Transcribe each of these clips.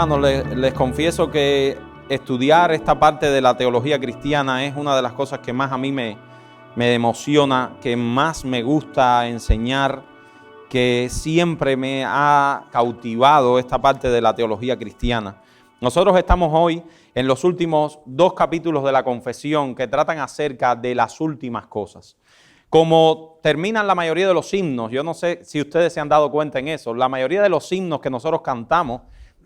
Hermanos, les confieso que estudiar esta parte de la teología cristiana es una de las cosas que más a mí me emociona, que más me gusta enseñar, que siempre me ha cautivado esta parte de la teología cristiana. Nosotros estamos hoy en los últimos 2 capítulos de la Confesión que tratan acerca de las últimas cosas. Como terminan la mayoría de los himnos, yo no sé si ustedes se han dado cuenta en eso, la mayoría de los himnos que nosotros cantamos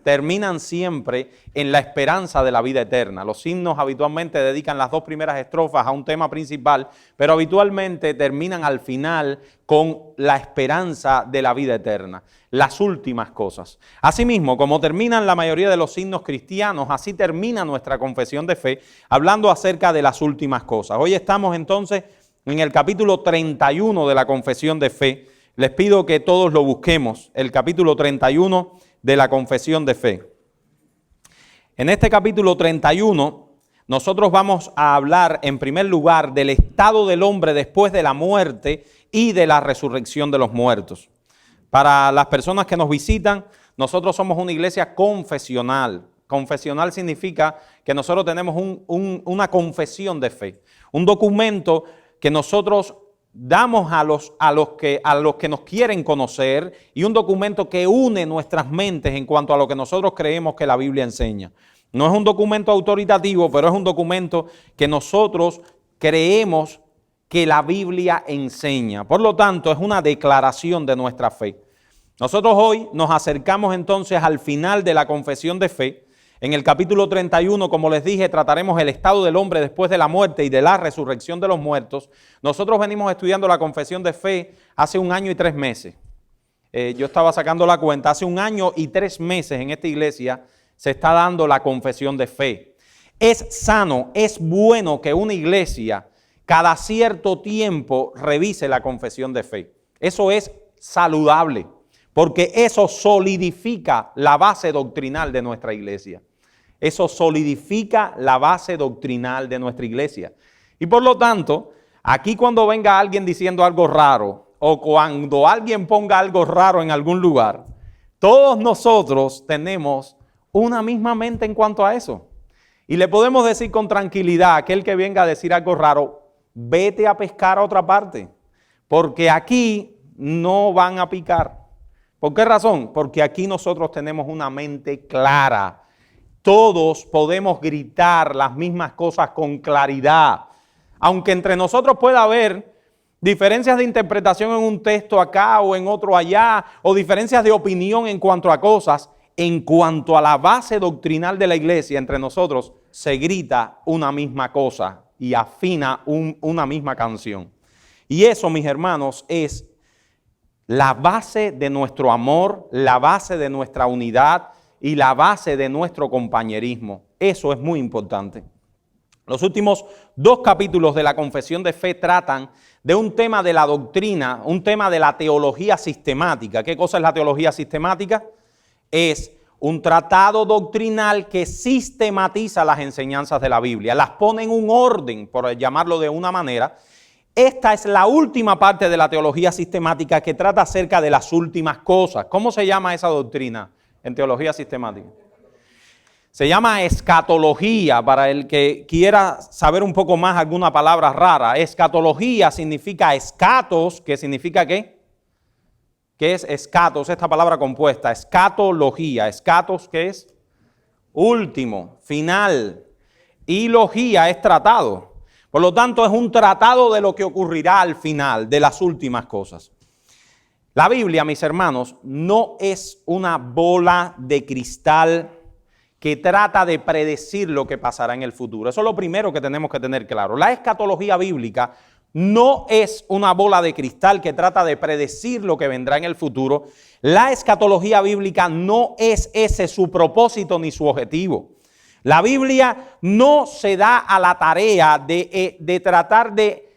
terminan siempre en la esperanza de la vida eterna. Los himnos habitualmente dedican las 2 primeras estrofas a un tema principal, pero habitualmente terminan al final con la esperanza de la vida eterna, las últimas cosas. Asimismo, como terminan la mayoría de los himnos cristianos, así termina nuestra confesión de fe, hablando acerca de las últimas cosas. Hoy estamos entonces en el capítulo 31 de la confesión de fe. Les pido que todos lo busquemos, el capítulo 31 de la confesión de fe. En este capítulo 31, nosotros vamos a hablar en primer lugar del estado del hombre después de la muerte y de la resurrección de los muertos. Para las personas que nos visitan, nosotros somos una iglesia confesional. Confesional significa que nosotros tenemos una confesión de fe, un documento que nosotros damos a los que nos quieren conocer, y un documento que une nuestras mentes en cuanto a lo que nosotros creemos que la Biblia enseña. No es un documento autoritativo, pero es un documento que nosotros creemos que la Biblia enseña. Por lo tanto, es una declaración de nuestra fe. Nosotros hoy nos acercamos entonces al final de la confesión de fe. En el capítulo 31, como les dije, trataremos el estado del hombre después de la muerte y de la resurrección de los muertos. Nosotros venimos estudiando la confesión de fe hace 1 año y 3 meses. Yo estaba sacando la cuenta, hace 1 año y 3 meses en esta iglesia se está dando la confesión de fe. Es sano, es bueno que una iglesia cada cierto tiempo revise la confesión de fe. Eso es saludable, porque eso solidifica la base doctrinal de nuestra iglesia. Eso solidifica la base doctrinal de nuestra iglesia. Y por lo tanto, aquí cuando venga alguien diciendo algo raro, o cuando alguien ponga algo raro en algún lugar, todos nosotros tenemos una misma mente en cuanto a eso. Y le podemos decir con tranquilidad a aquel que venga a decir algo raro: vete a pescar a otra parte, porque aquí no van a picar. ¿Por qué razón? Porque aquí nosotros tenemos una mente clara. Todos podemos gritar las mismas cosas con claridad. Aunque entre nosotros pueda haber diferencias de interpretación en un texto acá o en otro allá, o diferencias de opinión en cuanto a cosas, en cuanto a la base doctrinal de la iglesia, entre nosotros se grita una misma cosa y afina una misma canción. Y eso, mis hermanos, es la base de nuestro amor, la base de nuestra unidad y la base de nuestro compañerismo. Eso es muy importante. Los últimos 2 capítulos de la confesión de fe tratan de un tema de la doctrina, un tema de la teología sistemática. ¿Qué cosa es la teología sistemática? Es un tratado doctrinal que sistematiza las enseñanzas de la Biblia, las pone en un orden, por llamarlo de una manera. Esta es la última parte de la teología sistemática que trata acerca de las últimas cosas. ¿Cómo se llama esa doctrina en teología sistemática? Se llama escatología, para el que quiera saber un poco más alguna palabra rara. Escatología significa escatos, que significa ¿qué? ¿Qué es escatos? Esta palabra compuesta, escatología. Escatos, ¿qué es? Último, final. Y logía es tratado. Por lo tanto, es un tratado de lo que ocurrirá al final, de las últimas cosas. La Biblia, mis hermanos, no es una bola de cristal que trata de predecir lo que pasará en el futuro. Eso es lo primero que tenemos que tener claro. La escatología bíblica no es una bola de cristal que trata de predecir lo que vendrá en el futuro. La escatología bíblica no es ese su propósito ni su objetivo. La Biblia no se da a la tarea de tratar de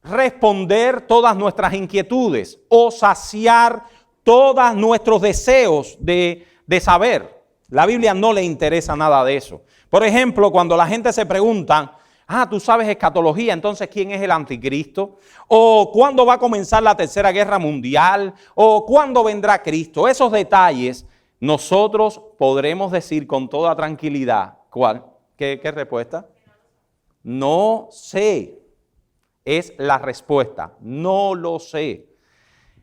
responder todas nuestras inquietudes o saciar todos nuestros deseos de saber. La Biblia no le interesa nada de eso. Por ejemplo, cuando la gente se pregunta, tú sabes escatología, entonces ¿quién es el anticristo? O ¿cuándo va a comenzar la tercera guerra mundial? O ¿cuándo vendrá Cristo? Esos detalles nosotros podremos decir con toda tranquilidad, ¿cuál? ¿Qué respuesta? No sé. Es la respuesta. No lo sé.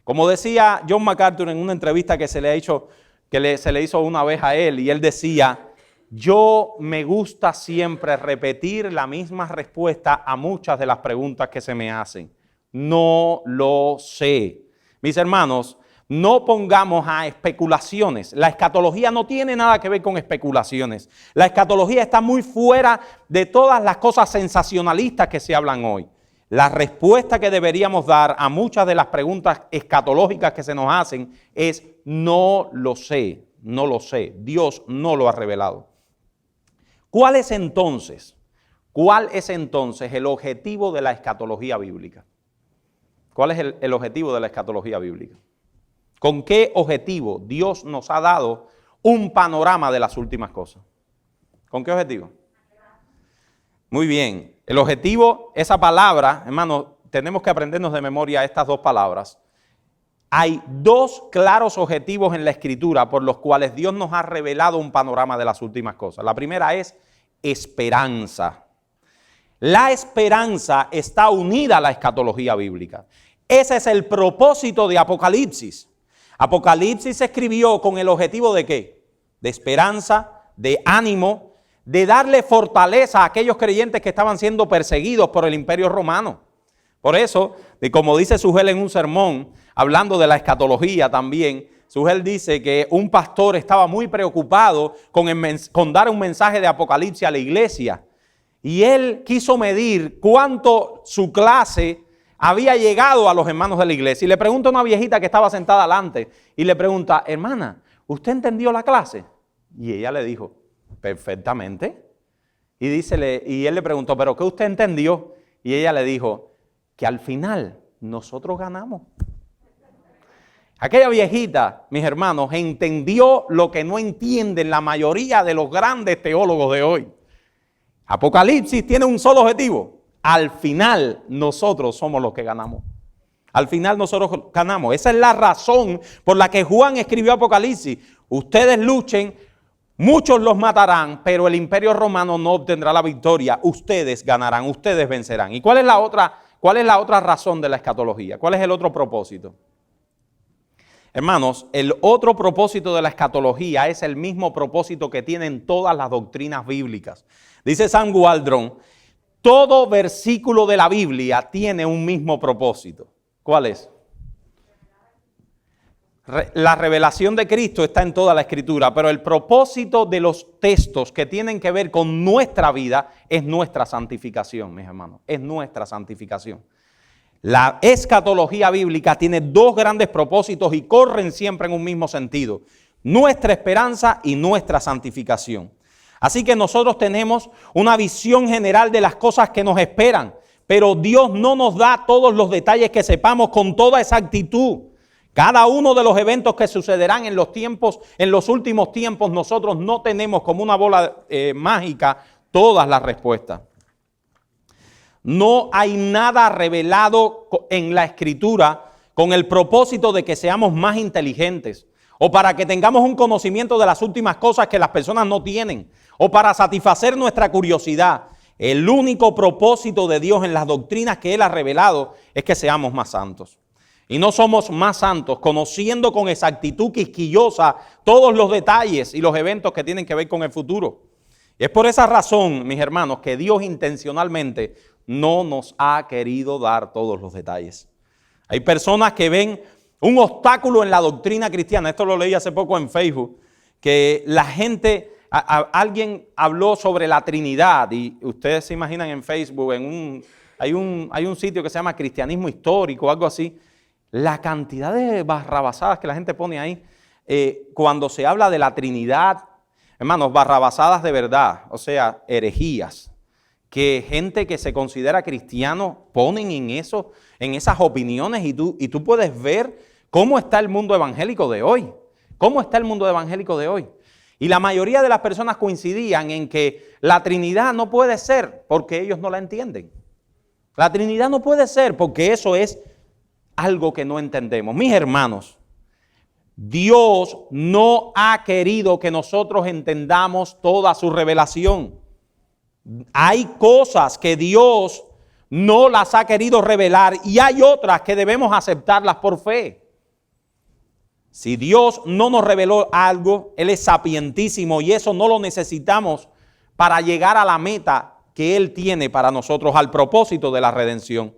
Como decía John MacArthur en una entrevista que se le hizo una vez a él, y él decía: yo me gusta siempre repetir la misma respuesta a muchas de las preguntas que se me hacen. No lo sé. Mis hermanos, no pongamos a especulaciones. La escatología no tiene nada que ver con especulaciones. La escatología está muy fuera de todas las cosas sensacionalistas que se hablan hoy. La respuesta que deberíamos dar a muchas de las preguntas escatológicas que se nos hacen es: no lo sé, no lo sé. Dios no lo ha revelado. ¿Cuál es entonces el objetivo de la escatología bíblica? ¿Cuál es el objetivo de la escatología bíblica? ¿Con qué objetivo Dios nos ha dado un panorama de las últimas cosas? ¿Con qué objetivo? Muy bien. El objetivo, esa palabra, hermano, tenemos que aprendernos de memoria estas dos palabras. Hay dos claros objetivos en la Escritura por los cuales Dios nos ha revelado un panorama de las últimas cosas. La primera es esperanza. La esperanza está unida a la escatología bíblica. Ese es el propósito de Apocalipsis. Apocalipsis se escribió con el objetivo ¿de qué? De esperanza, de ánimo, de darle fortaleza a aquellos creyentes que estaban siendo perseguidos por el Imperio Romano. Por eso, como dice Sugel en un sermón, hablando de la escatología también, Sugel dice que un pastor estaba muy preocupado con dar un mensaje de Apocalipsis a la iglesia. Y él quiso medir cuánto su clase había llegado a los hermanos de la iglesia. Y le pregunta a una viejita que estaba sentada delante, y le pregunta: hermana, ¿usted entendió la clase? Y ella le dijo: perfectamente. Y él le preguntó: ¿pero qué usted entendió? Y ella le dijo: que al final nosotros ganamos. Aquella viejita, mis hermanos, entendió lo que no entienden la mayoría de los grandes teólogos de hoy. Apocalipsis tiene un solo objetivo: al final nosotros somos los que ganamos. Al final nosotros ganamos. Esa es la razón por la que Juan escribió Apocalipsis. Ustedes luchen, muchos los matarán, pero el Imperio Romano no obtendrá la victoria. Ustedes ganarán, ustedes vencerán. ¿Y cuál es la otra razón de la escatología? ¿Cuál es el otro propósito? Hermanos, el otro propósito de la escatología es el mismo propósito que tienen todas las doctrinas bíblicas. Dice Sam Waldron: todo versículo de la Biblia tiene un mismo propósito. ¿Cuál es? La revelación de Cristo está en toda la Escritura, pero el propósito de los textos que tienen que ver con nuestra vida es nuestra santificación, mis hermanos. Es nuestra santificación. La escatología bíblica tiene dos grandes propósitos y corren siempre en un mismo sentido: nuestra esperanza y nuestra santificación. Así que nosotros tenemos una visión general de las cosas que nos esperan, pero Dios no nos da todos los detalles que sepamos con toda exactitud. Cada uno de los eventos que sucederán en los últimos tiempos, nosotros no tenemos como una bola mágica todas las respuestas. No hay nada revelado en la Escritura con el propósito de que seamos más inteligentes, o para que tengamos un conocimiento de las últimas cosas que las personas no tienen, o para satisfacer nuestra curiosidad. El único propósito de Dios en las doctrinas que Él ha revelado es que seamos más santos. Y no somos más santos conociendo con exactitud quisquillosa todos los detalles y los eventos que tienen que ver con el futuro. Y es por esa razón, mis hermanos, que Dios intencionalmente no nos ha querido dar todos los detalles. Hay personas que ven un obstáculo en la doctrina cristiana. Esto lo leí hace poco en Facebook, que la gente, alguien habló sobre la Trinidad, y ustedes se imaginan en Facebook, hay un sitio que se llama Cristianismo Histórico o algo así. La cantidad de barrabasadas que la gente pone ahí cuando se habla de la Trinidad, hermanos, barrabasadas de verdad, o sea, herejías, que gente que se considera cristiano ponen en esas opiniones, y tú puedes ver cómo está el mundo evangélico de hoy. ¿Cómo está el mundo evangélico de hoy? Y la mayoría de las personas coincidían en que la Trinidad no puede ser porque ellos no la entienden. La Trinidad no puede ser porque eso es algo que no entendemos. Mis hermanos, Dios no ha querido que nosotros entendamos toda su revelación. Hay cosas que Dios no las ha querido revelar y hay otras que debemos aceptarlas por fe. Si Dios no nos reveló algo, Él es sapientísimo y eso no lo necesitamos para llegar a la meta que Él tiene para nosotros, al propósito de la redención.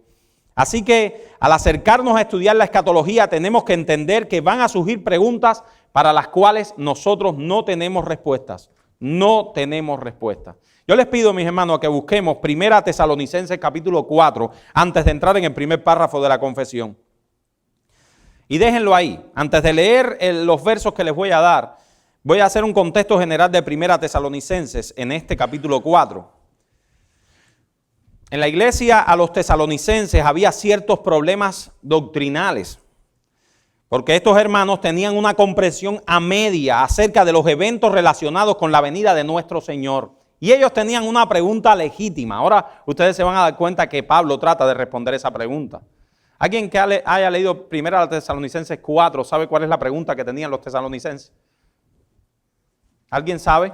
Así que al acercarnos a estudiar la escatología tenemos que entender que van a surgir preguntas para las cuales nosotros no tenemos respuestas. No tenemos respuestas. Yo les pido, mis hermanos, a que busquemos 1 Tesalonicenses capítulo 4 antes de entrar en el primer párrafo de la confesión. Y déjenlo ahí. Antes de leer los versos que les voy a dar, voy a hacer un contexto general de 1 Tesalonicenses en este capítulo 4. En la iglesia a los tesalonicenses había ciertos problemas doctrinales, porque estos hermanos tenían una comprensión a media acerca de los eventos relacionados con la venida de nuestro Señor. Y ellos tenían una pregunta legítima. Ahora ustedes se van a dar cuenta que Pablo trata de responder esa pregunta. ¿Alguien que haya leído 1 Tesalonicenses 4 sabe cuál es la pregunta que tenían los tesalonicenses? ¿Alguien sabe?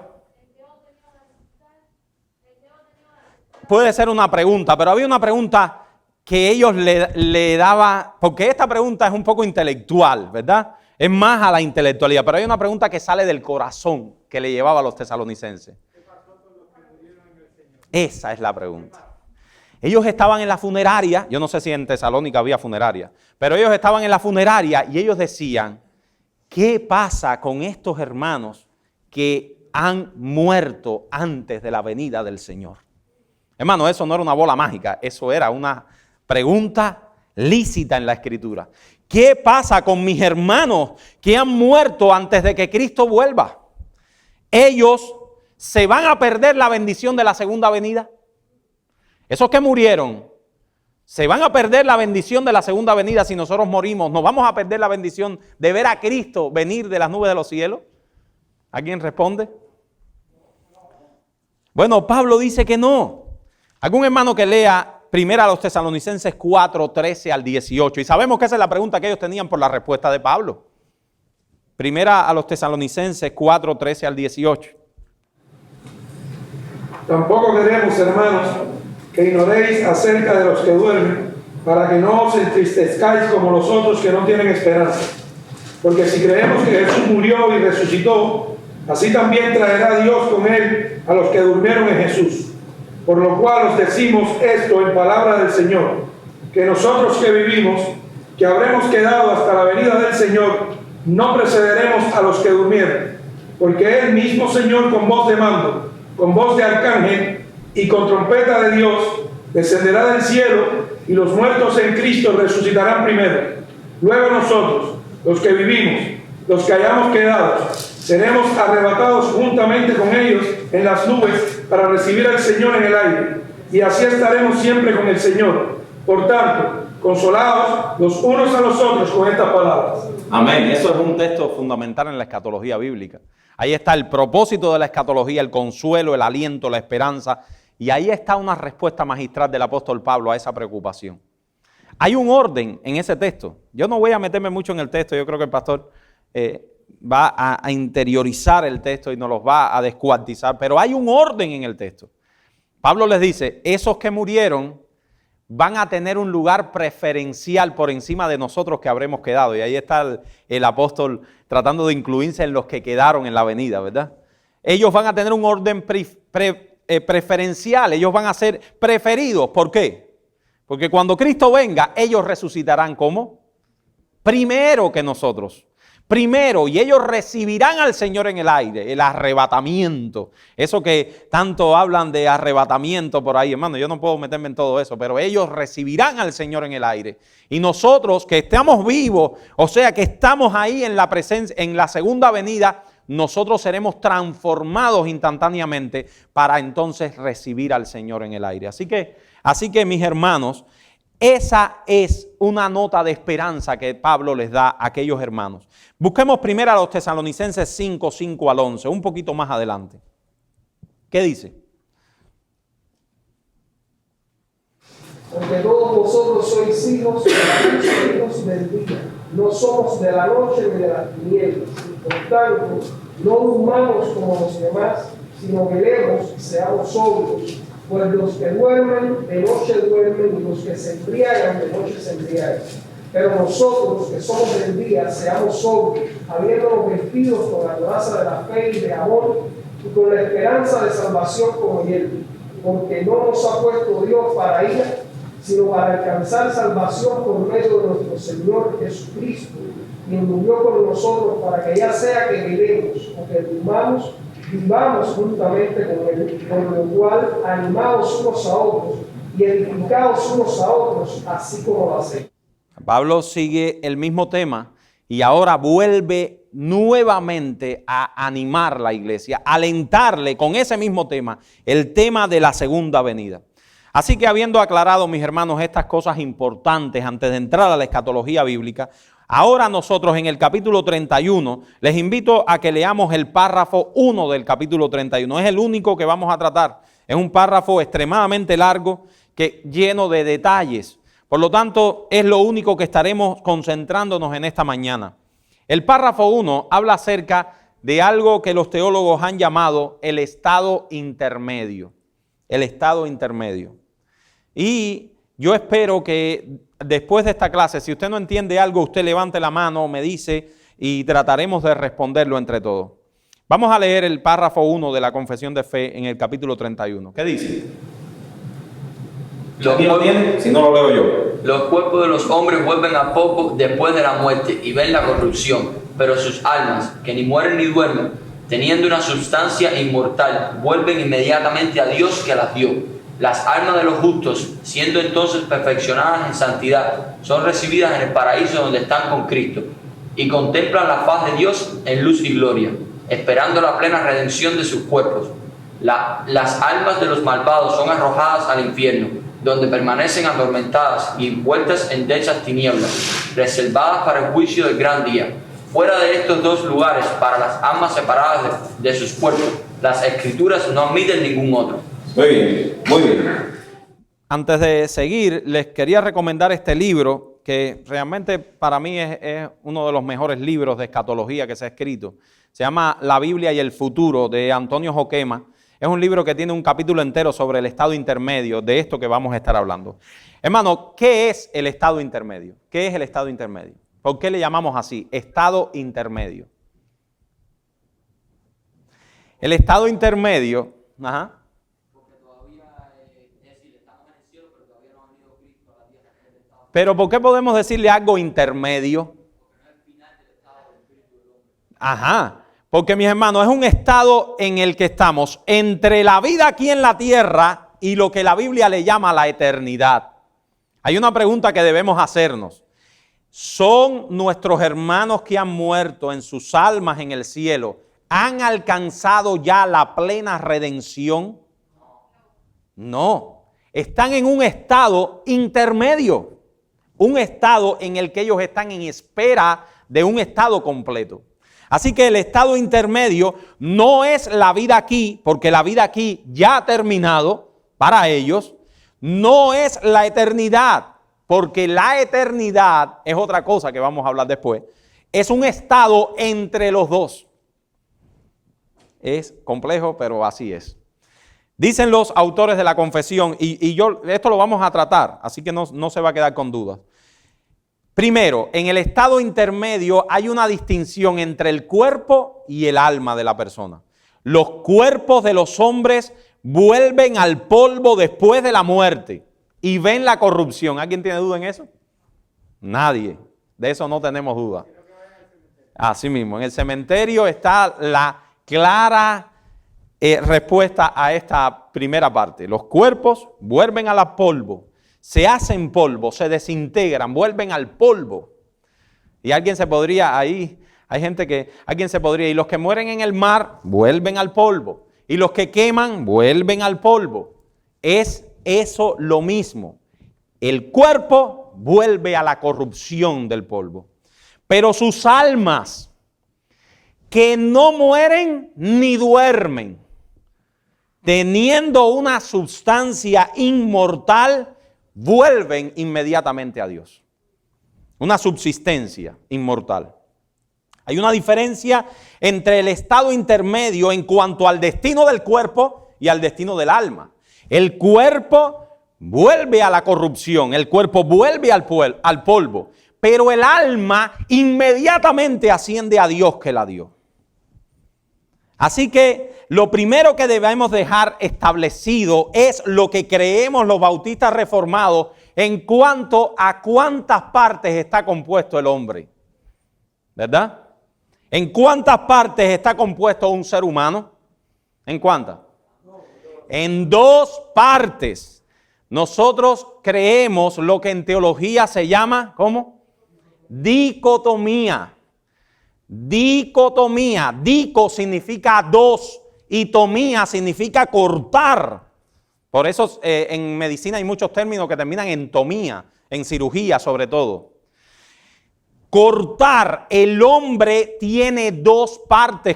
Puede ser una pregunta, pero había una pregunta que ellos le daban, porque esta pregunta es un poco intelectual, ¿verdad? Es más a la intelectualidad, pero hay una pregunta que sale del corazón que le llevaba a los tesalonicenses. Esa es la pregunta. Ellos estaban en la funeraria, yo no sé si en Tesalónica había funeraria, pero ellos estaban en la funeraria y ellos decían, ¿qué pasa con estos hermanos que han muerto antes de la venida del Señor? Hermano, eso no era una bola mágica, eso era una pregunta lícita en la Escritura. ¿Qué pasa con mis hermanos que han muerto antes de que Cristo vuelva? ¿Ellos se van a perder la bendición de la segunda venida? Esos que murieron, ¿se van a perder la bendición de la segunda venida si nosotros morimos? ¿Nos vamos a perder la bendición de ver a Cristo venir de las nubes de los cielos? ¿Alguien responde? Bueno, Pablo dice que no. Algún hermano que lea 1 Tesalonicenses 4, 13 al 18. Y sabemos que esa es la pregunta que ellos tenían por la respuesta de Pablo. 1 Tesalonicenses 4, 13 al 18. Tampoco queremos, hermanos, que ignoréis acerca de los que duermen, para que no os entristezcáis como los otros que no tienen esperanza. Porque si creemos que Jesús murió y resucitó, así también traerá Dios con él a los que durmieron en Jesús. Por lo cual os decimos esto en palabra del Señor, que nosotros que vivimos, que habremos quedado hasta la venida del Señor, no precederemos a los que durmieron. Porque el mismo Señor con voz de mando, con voz de arcángel y con trompeta de Dios, descenderá del cielo y los muertos en Cristo resucitarán primero. Luego nosotros, los que vivimos, los que hayamos quedado, seremos arrebatados juntamente con ellos en las nubes para recibir al Señor en el aire. Y así estaremos siempre con el Señor. Por tanto, consolados los unos a los otros con estas palabras. Amén. Eso es un texto fundamental en la escatología bíblica. Ahí está el propósito de la escatología, el consuelo, el aliento, la esperanza. Y ahí está una respuesta magistral del apóstol Pablo a esa preocupación. Hay un orden en ese texto. Yo no voy a meterme mucho en el texto. Yo creo que el pastor va a interiorizar el texto y nos los va a descuartizar. Pero hay un orden en el texto. Pablo les dice, esos que murieron van a tener un lugar preferencial por encima de nosotros que habremos quedado. Y ahí está el apóstol tratando de incluirse en los que quedaron en la venida, ¿verdad? Ellos van a tener un orden preferencial, ellos van a ser preferidos. ¿Por qué? Porque cuando Cristo venga, ellos resucitarán ¿cómo? Primero que nosotros. Primero, y ellos recibirán al Señor en el aire, el arrebatamiento. Eso que tanto hablan de arrebatamiento por ahí, hermano, yo no puedo meterme en todo eso, pero ellos recibirán al Señor en el aire. Y nosotros que estamos vivos, o sea que estamos ahí en la presencia, en la segunda venida, nosotros seremos transformados instantáneamente para entonces recibir al Señor en el aire. Así que mis hermanos, esa es una nota de esperanza que Pablo les da a aquellos hermanos. Busquemos primero a los Tesalonicenses 5, 5 al 11, un poquito más adelante. ¿Qué dice? Porque todos vosotros sois hijos del día, No somos de la noche ni de las tinieblas, y por tanto, no durmamos como los demás, sino velemos y seamos sobrios. Pues los que duermen, de noche duermen, y los que se embriagan, de noche se embriagan. Pero nosotros, que somos del día, seamos sobrios, habiéndonos vestidos con la coraza de la fe y de amor, y con la esperanza de salvación como él. Porque no nos ha puesto Dios para ira, sino para alcanzar salvación por medio de nuestro Señor Jesucristo, quien murió por nosotros, para que ya sea que vivamos o que durmamos, vivamos juntamente con él, por lo cual animados unos a otros y edificados unos a otros, así como lo hacemos. Pablo sigue el mismo tema y ahora vuelve nuevamente a animar la iglesia, alentarle con ese mismo tema, el tema de la segunda venida. Así que habiendo aclarado, mis hermanos, estas cosas importantes antes de entrar a la escatología bíblica, ahora nosotros en el capítulo 31, les invito a que leamos el párrafo 1 del capítulo 31. Es el único que vamos a tratar. Es un párrafo extremadamente largo, lleno de detalles. Por lo tanto, es lo único que estaremos concentrándonos en esta mañana. El párrafo 1 habla acerca de algo que los teólogos han llamado el estado intermedio. El estado intermedio. Y yo espero que después de esta clase, si usted no entiende algo, usted levante la mano, me dice y trataremos de responderlo entre todos. Vamos a leer el párrafo 1 de la Confesión de Fe en el capítulo 31. ¿Qué dice? ¿Aquí lo tiene? Si no lo leo yo. Los cuerpos de los hombres vuelven a poco después de la muerte y ven la corrupción, pero sus almas, que ni mueren ni duermen, teniendo una sustancia inmortal, vuelven inmediatamente a Dios que las dio. Las almas de los justos, siendo entonces perfeccionadas en santidad, son recibidas en el paraíso donde están con Cristo y contemplan la faz de Dios en luz y gloria, esperando la plena redención de sus cuerpos. Las almas de los malvados son arrojadas al infierno, donde permanecen atormentadas y envueltas en densas tinieblas, reservadas para el juicio del gran día. Fuera de estos dos lugares, para las almas separadas de sus cuerpos, las Escrituras no admiten ningún otro. Muy bien, muy bien. Antes de seguir, les quería recomendar este libro, que realmente para mí es uno de los mejores libros de escatología que se ha escrito. Se llama La Biblia y el futuro, de Antonio Joquema. Es un libro que tiene un capítulo entero sobre el estado intermedio de esto que vamos a estar hablando. Hermano, ¿qué es el estado intermedio? ¿Qué es el estado intermedio? ¿Por qué le llamamos así? Estado intermedio. El estado intermedio, Pero ¿por qué podemos decirle algo intermedio? Porque mis hermanos, es un estado en el que estamos entre la vida aquí en la tierra y lo que la Biblia le llama la eternidad. Hay una pregunta que debemos hacernos. ¿Son nuestros hermanos que han muerto en sus almas en el cielo, han alcanzado ya la plena redención? No, están en un estado intermedio. Un estado en el que ellos están en espera de un estado completo. Así que el estado intermedio no es la vida aquí, porque la vida aquí ya ha terminado para ellos. No es la eternidad, porque la eternidad es otra cosa que vamos a hablar después. Es un estado entre los dos. Es complejo, pero así es. Dicen los autores de la confesión, y esto lo vamos a tratar, así que no se va a quedar con dudas. Primero, en el estado intermedio hay una distinción entre el cuerpo y el alma de la persona. Los cuerpos de los hombres vuelven al polvo después de la muerte y ven la corrupción. ¿Alguien tiene duda en eso? Nadie. De eso no tenemos duda. Así mismo, en el cementerio está la clara respuesta a esta primera parte. Los cuerpos vuelven al polvo, se hacen polvo, se desintegran, vuelven al polvo. Y alguien se podría, ahí hay gente que, alguien se podría, y los que mueren en el mar vuelven al polvo, y los que queman vuelven al polvo. Es eso lo mismo. El cuerpo vuelve a la corrupción del polvo, pero sus almas, que no mueren ni duermen, teniendo una sustancia inmortal, vuelven inmediatamente a Dios. una subsistencia inmortal. Hay una diferencia entre el estado intermedio en cuanto al destino del cuerpo y al destino del alma. El cuerpo vuelve a la corrupción, el cuerpo vuelve al polvo, pero el alma inmediatamente asciende a Dios que la dio. Así que lo primero que debemos dejar establecido es lo que creemos los bautistas reformados en cuanto a cuántas partes está compuesto el hombre, ¿verdad? ¿En cuántas partes está compuesto un ser humano? ¿En cuántas? En 2 partes. Nosotros creemos lo que en teología se llama, ¿cómo? Dicotomía. Dicotomía. Dico significa 2 y tomía significa cortar. Por eso en medicina hay muchos términos que terminan en tomía, en cirugía sobre todo. Cortar, el hombre tiene 2 partes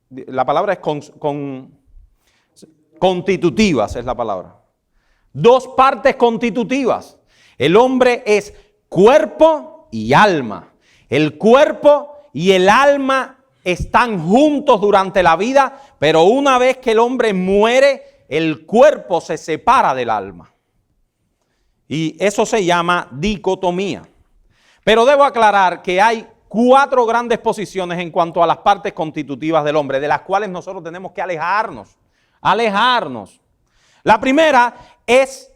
la palabra es constitutivas, es la palabra. 2 partes constitutivas. El hombre es cuerpo y alma. El cuerpo y el alma están juntos durante la vida, pero una vez que el hombre muere, el cuerpo se separa del alma. Y eso se llama dicotomía. Pero debo aclarar que hay 4 grandes posiciones en cuanto a las partes constitutivas del hombre, de las cuales nosotros tenemos que alejarnos. La primera es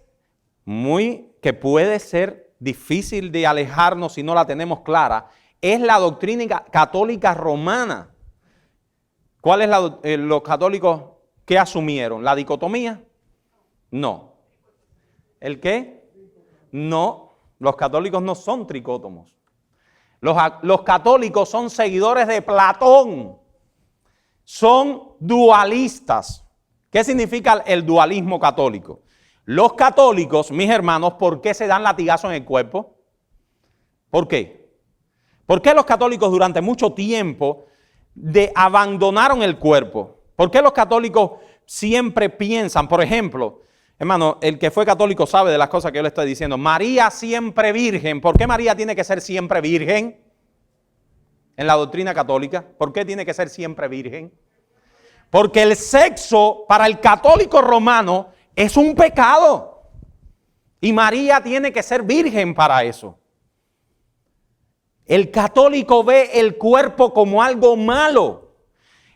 que puede ser difícil de alejarnos si no la tenemos clara, es la doctrina católica romana. ¿Cuál es los católicos que asumieron? ¿La dicotomía? No. ¿El qué? No, los católicos no son tricótomos. Los católicos son seguidores de Platón. Son dualistas. ¿Qué significa el dualismo católico? Los católicos, mis hermanos, ¿por qué se dan latigazos en el cuerpo? ¿Por qué? ¿Por qué los católicos durante mucho tiempo abandonaron el cuerpo? ¿Por qué los católicos siempre piensan, por ejemplo, hermano, el que fue católico sabe de las cosas que yo le estoy diciendo, María siempre virgen? ¿Por qué María tiene que ser siempre virgen? En la doctrina católica, ¿por qué tiene que ser siempre virgen? Porque el sexo para el católico romano es un pecado. Y María tiene que ser virgen para eso. El católico ve el cuerpo como algo malo.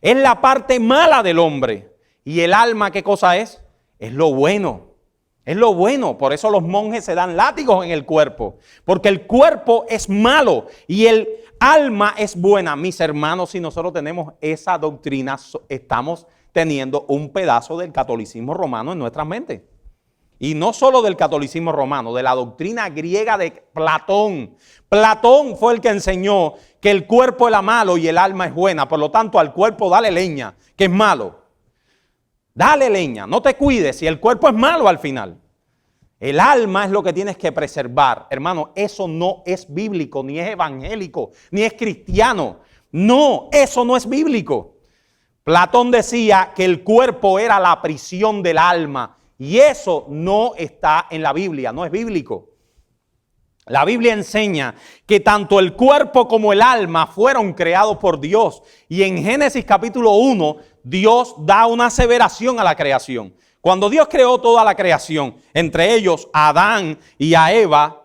Es la parte mala del hombre. Y el alma, ¿qué cosa es? Es lo bueno. Es lo bueno. Por eso los monjes se dan látigos en el cuerpo. Porque el cuerpo es malo y el alma es buena. Mis hermanos, si nosotros tenemos esa doctrina, estamos teniendo un pedazo del catolicismo romano en nuestras mentes. Y no solo del catolicismo romano, de la doctrina griega de Platón. Platón fue el que enseñó que el cuerpo era malo y el alma es buena. Por lo tanto, al cuerpo dale leña, que es malo. Dale leña, no te cuides si el cuerpo es malo al final. El alma es lo que tienes que preservar. Hermano, eso no es bíblico, ni es evangélico, ni es cristiano. No, eso no es bíblico. Platón decía que el cuerpo era la prisión del alma. Y eso no está en la Biblia, no es bíblico. La Biblia enseña que tanto el cuerpo como el alma fueron creados por Dios. Y en Génesis capítulo 1, Dios da una aseveración a la creación. Cuando Dios creó toda la creación, entre ellos Adán y a Eva,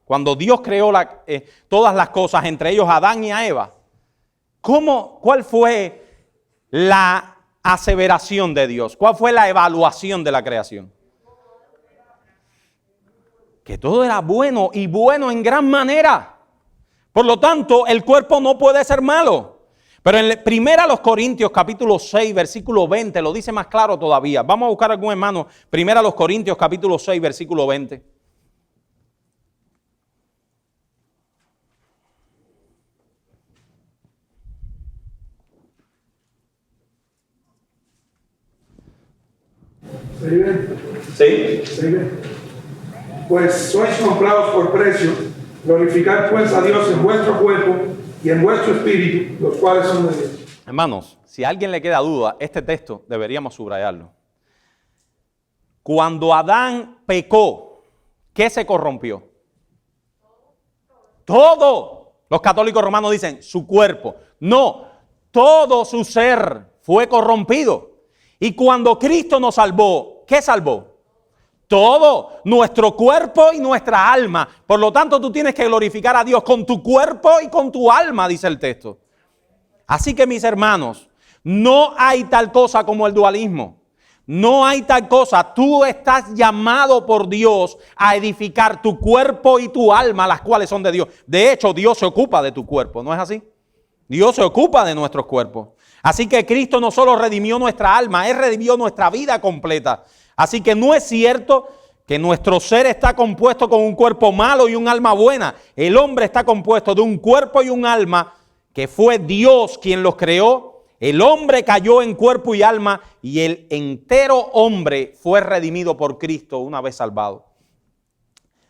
cuando Dios creó todas las cosas, entre ellos Adán y a Eva, ¿cuál fue la aseveración de Dios? ¿Cuál fue la evaluación de la creación? Que todo era bueno y bueno en gran manera. Por lo tanto, el cuerpo no puede ser malo. Pero en 1 Corintios capítulo 6, versículo 20, lo dice más claro todavía. Vamos a buscar algún hermano. 1 Corintios capítulo 6, versículo 20. Sí. Pues sois comprados por precio, glorificad pues a Dios en vuestro cuerpo y en vuestro espíritu, los cuales son de Dios. Hermanos, si a alguien le queda duda, este texto deberíamos subrayarlo. Cuando Adán pecó, ¿qué se corrompió? Todo. Los católicos romanos dicen su cuerpo. No, todo su ser fue corrompido. Y cuando Cristo nos salvó, ¿qué salvó? Todo, nuestro cuerpo y nuestra alma. Por lo tanto, tú tienes que glorificar a Dios con tu cuerpo y con tu alma, dice el texto. Así que, mis hermanos, no hay tal cosa como el dualismo. No hay tal cosa. Tú estás llamado por Dios a edificar tu cuerpo y tu alma, las cuales son de Dios. De hecho, Dios se ocupa de tu cuerpo, ¿no es así? Dios se ocupa de nuestros cuerpos. Así que Cristo no solo redimió nuestra alma, Él redimió nuestra vida completa. Así que no es cierto que nuestro ser está compuesto con un cuerpo malo y un alma buena. El hombre está compuesto de un cuerpo y un alma que fue Dios quien los creó. El hombre cayó en cuerpo y alma y el entero hombre fue redimido por Cristo una vez salvado.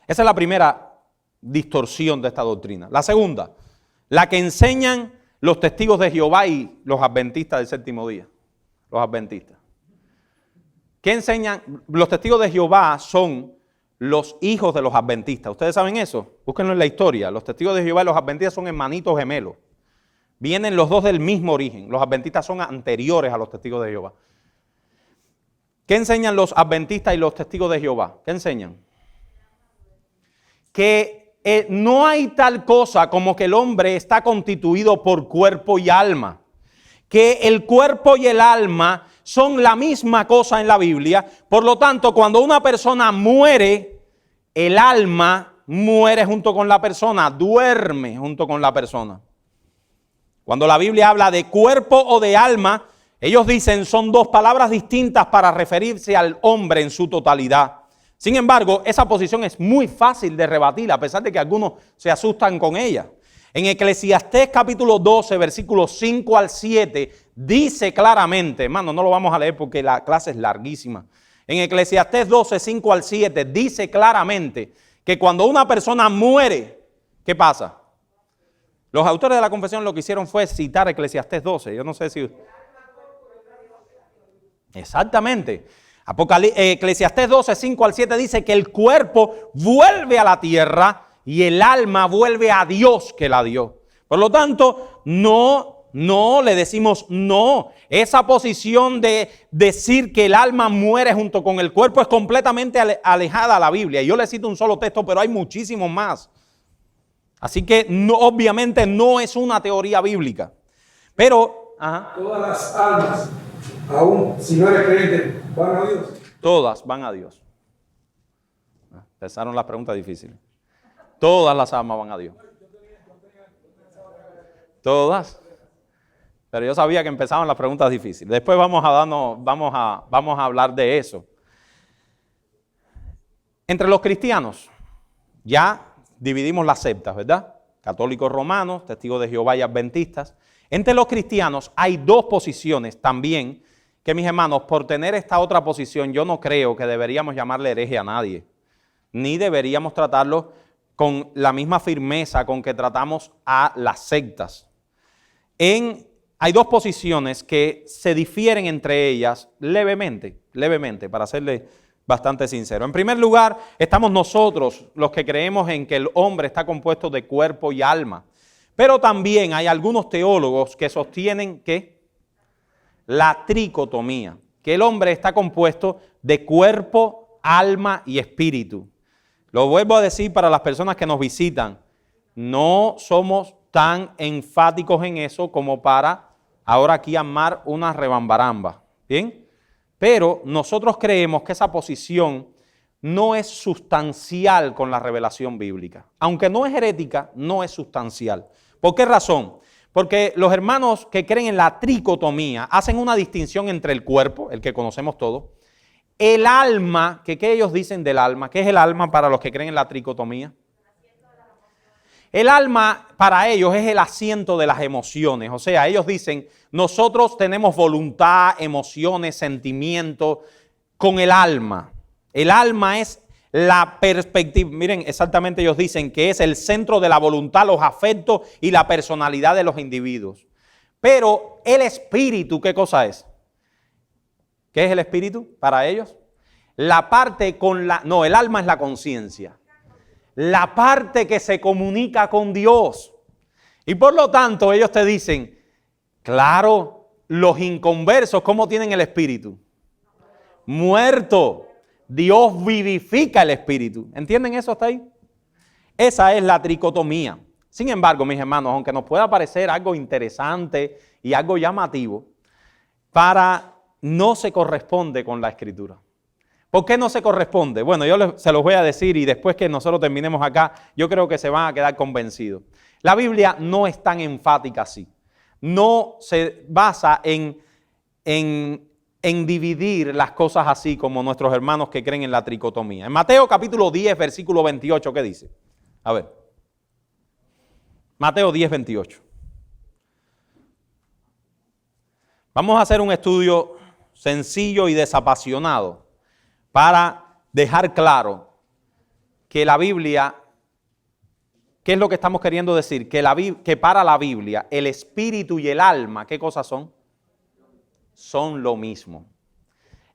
Esa es la primera distorsión de esta doctrina. La segunda, la que enseñan los testigos de Jehová y los adventistas del séptimo día. Los adventistas. ¿Qué enseñan? Los testigos de Jehová son los hijos de los adventistas. ¿Ustedes saben eso? Búsquenlo en la historia. Los testigos de Jehová y los adventistas son hermanitos gemelos. Vienen los dos del mismo origen. Los adventistas son anteriores a los testigos de Jehová. ¿Qué enseñan los adventistas y los testigos de Jehová? ¿Qué enseñan? Que no hay tal cosa como que el hombre está constituido por cuerpo y alma. Que el cuerpo y el alma son la misma cosa en la Biblia. Por lo tanto, cuando una persona muere, el alma muere junto con la persona, duerme junto con la persona. Cuando la Biblia habla de cuerpo o de alma, ellos dicen son dos palabras distintas para referirse al hombre en su totalidad. Sin embargo, esa posición es muy fácil de rebatir, a pesar de que algunos se asustan con ella. En Eclesiastés capítulo 12, versículos 5 al 7, dice claramente, hermano, no lo vamos a leer porque la clase es larguísima. En Eclesiastés 12, 5 al 7, dice claramente que cuando una persona muere, ¿qué pasa? Los autores de la confesión lo que hicieron fue citar Eclesiastés 12. Yo no sé si... Exactamente. Eclesiastés 12, 5 al 7 dice que el cuerpo vuelve a la tierra y el alma vuelve a Dios que la dio. Por lo tanto, no le decimos no. Esa posición de decir que el alma muere junto con el cuerpo es completamente alejada a la Biblia. Yo le cito un solo texto, pero hay muchísimos más. Así que no, obviamente no es una teoría bíblica. Pero todas las almas, aún si no eres creyente, van a Dios. Todas van a Dios. Empezaron las preguntas difíciles. Todas las almas van a Dios. Todas. Pero yo sabía que empezaban las preguntas difíciles. Después vamos a hablar de eso. Entre los cristianos, ya dividimos las sectas, ¿verdad? Católicos romanos, testigos de Jehová y adventistas. Entre los cristianos hay dos posiciones también que, mis hermanos, por tener esta otra posición, yo no creo que deberíamos llamarle hereje a nadie. Ni deberíamos tratarlo con la misma firmeza con que tratamos a las sectas. Hay dos posiciones que se difieren entre ellas levemente, para serle bastante sincero. En primer lugar, estamos nosotros, los que creemos en que el hombre está compuesto de cuerpo y alma. Pero también hay algunos teólogos que sostienen que la tricotomía, que el hombre está compuesto de cuerpo, alma y espíritu. Lo vuelvo a decir para las personas que nos visitan, no somos tan enfáticos en eso como para ahora aquí armar una rebambaramba, ¿bien? Pero nosotros creemos que esa posición no es sustancial con la revelación bíblica. Aunque no es herética, no es sustancial. ¿Por qué razón? Porque los hermanos que creen en la tricotomía hacen una distinción entre el cuerpo, el que conocemos todos, el alma, ¿qué ellos dicen del alma? ¿Qué es el alma para los que creen en la tricotomía? El alma para ellos es el asiento de las emociones. O sea, ellos dicen, nosotros tenemos voluntad, emociones, sentimientos con el alma. El alma es la perspectiva. Miren, exactamente ellos dicen que es el centro de la voluntad, los afectos y la personalidad de los individuos. Pero el espíritu, ¿qué cosa es? ¿Qué es el espíritu para ellos? la parte con la... No, el alma es la conciencia. La parte que se comunica con Dios. Y por lo tanto ellos te dicen, claro, los inconversos, ¿cómo tienen el espíritu? Muerto. Dios vivifica el espíritu. ¿Entienden eso hasta ahí? Esa es la tricotomía. Sin embargo, mis hermanos, aunque nos pueda parecer algo interesante y algo llamativo, no se corresponde con la Escritura. ¿Por qué no se corresponde? Bueno, yo se los voy a decir y después que nosotros terminemos acá, yo creo que se van a quedar convencidos. La Biblia no es tan enfática así. No se basa en dividir las cosas así como nuestros hermanos que creen en la tricotomía. En Mateo capítulo 10, versículo 28, ¿qué dice? A ver. Mateo 10, 28. Vamos a hacer un estudio sencillo y desapasionado para dejar claro que la Biblia, ¿qué es lo que estamos queriendo decir? Que para la Biblia el espíritu y el alma, ¿qué cosas son? Son lo mismo.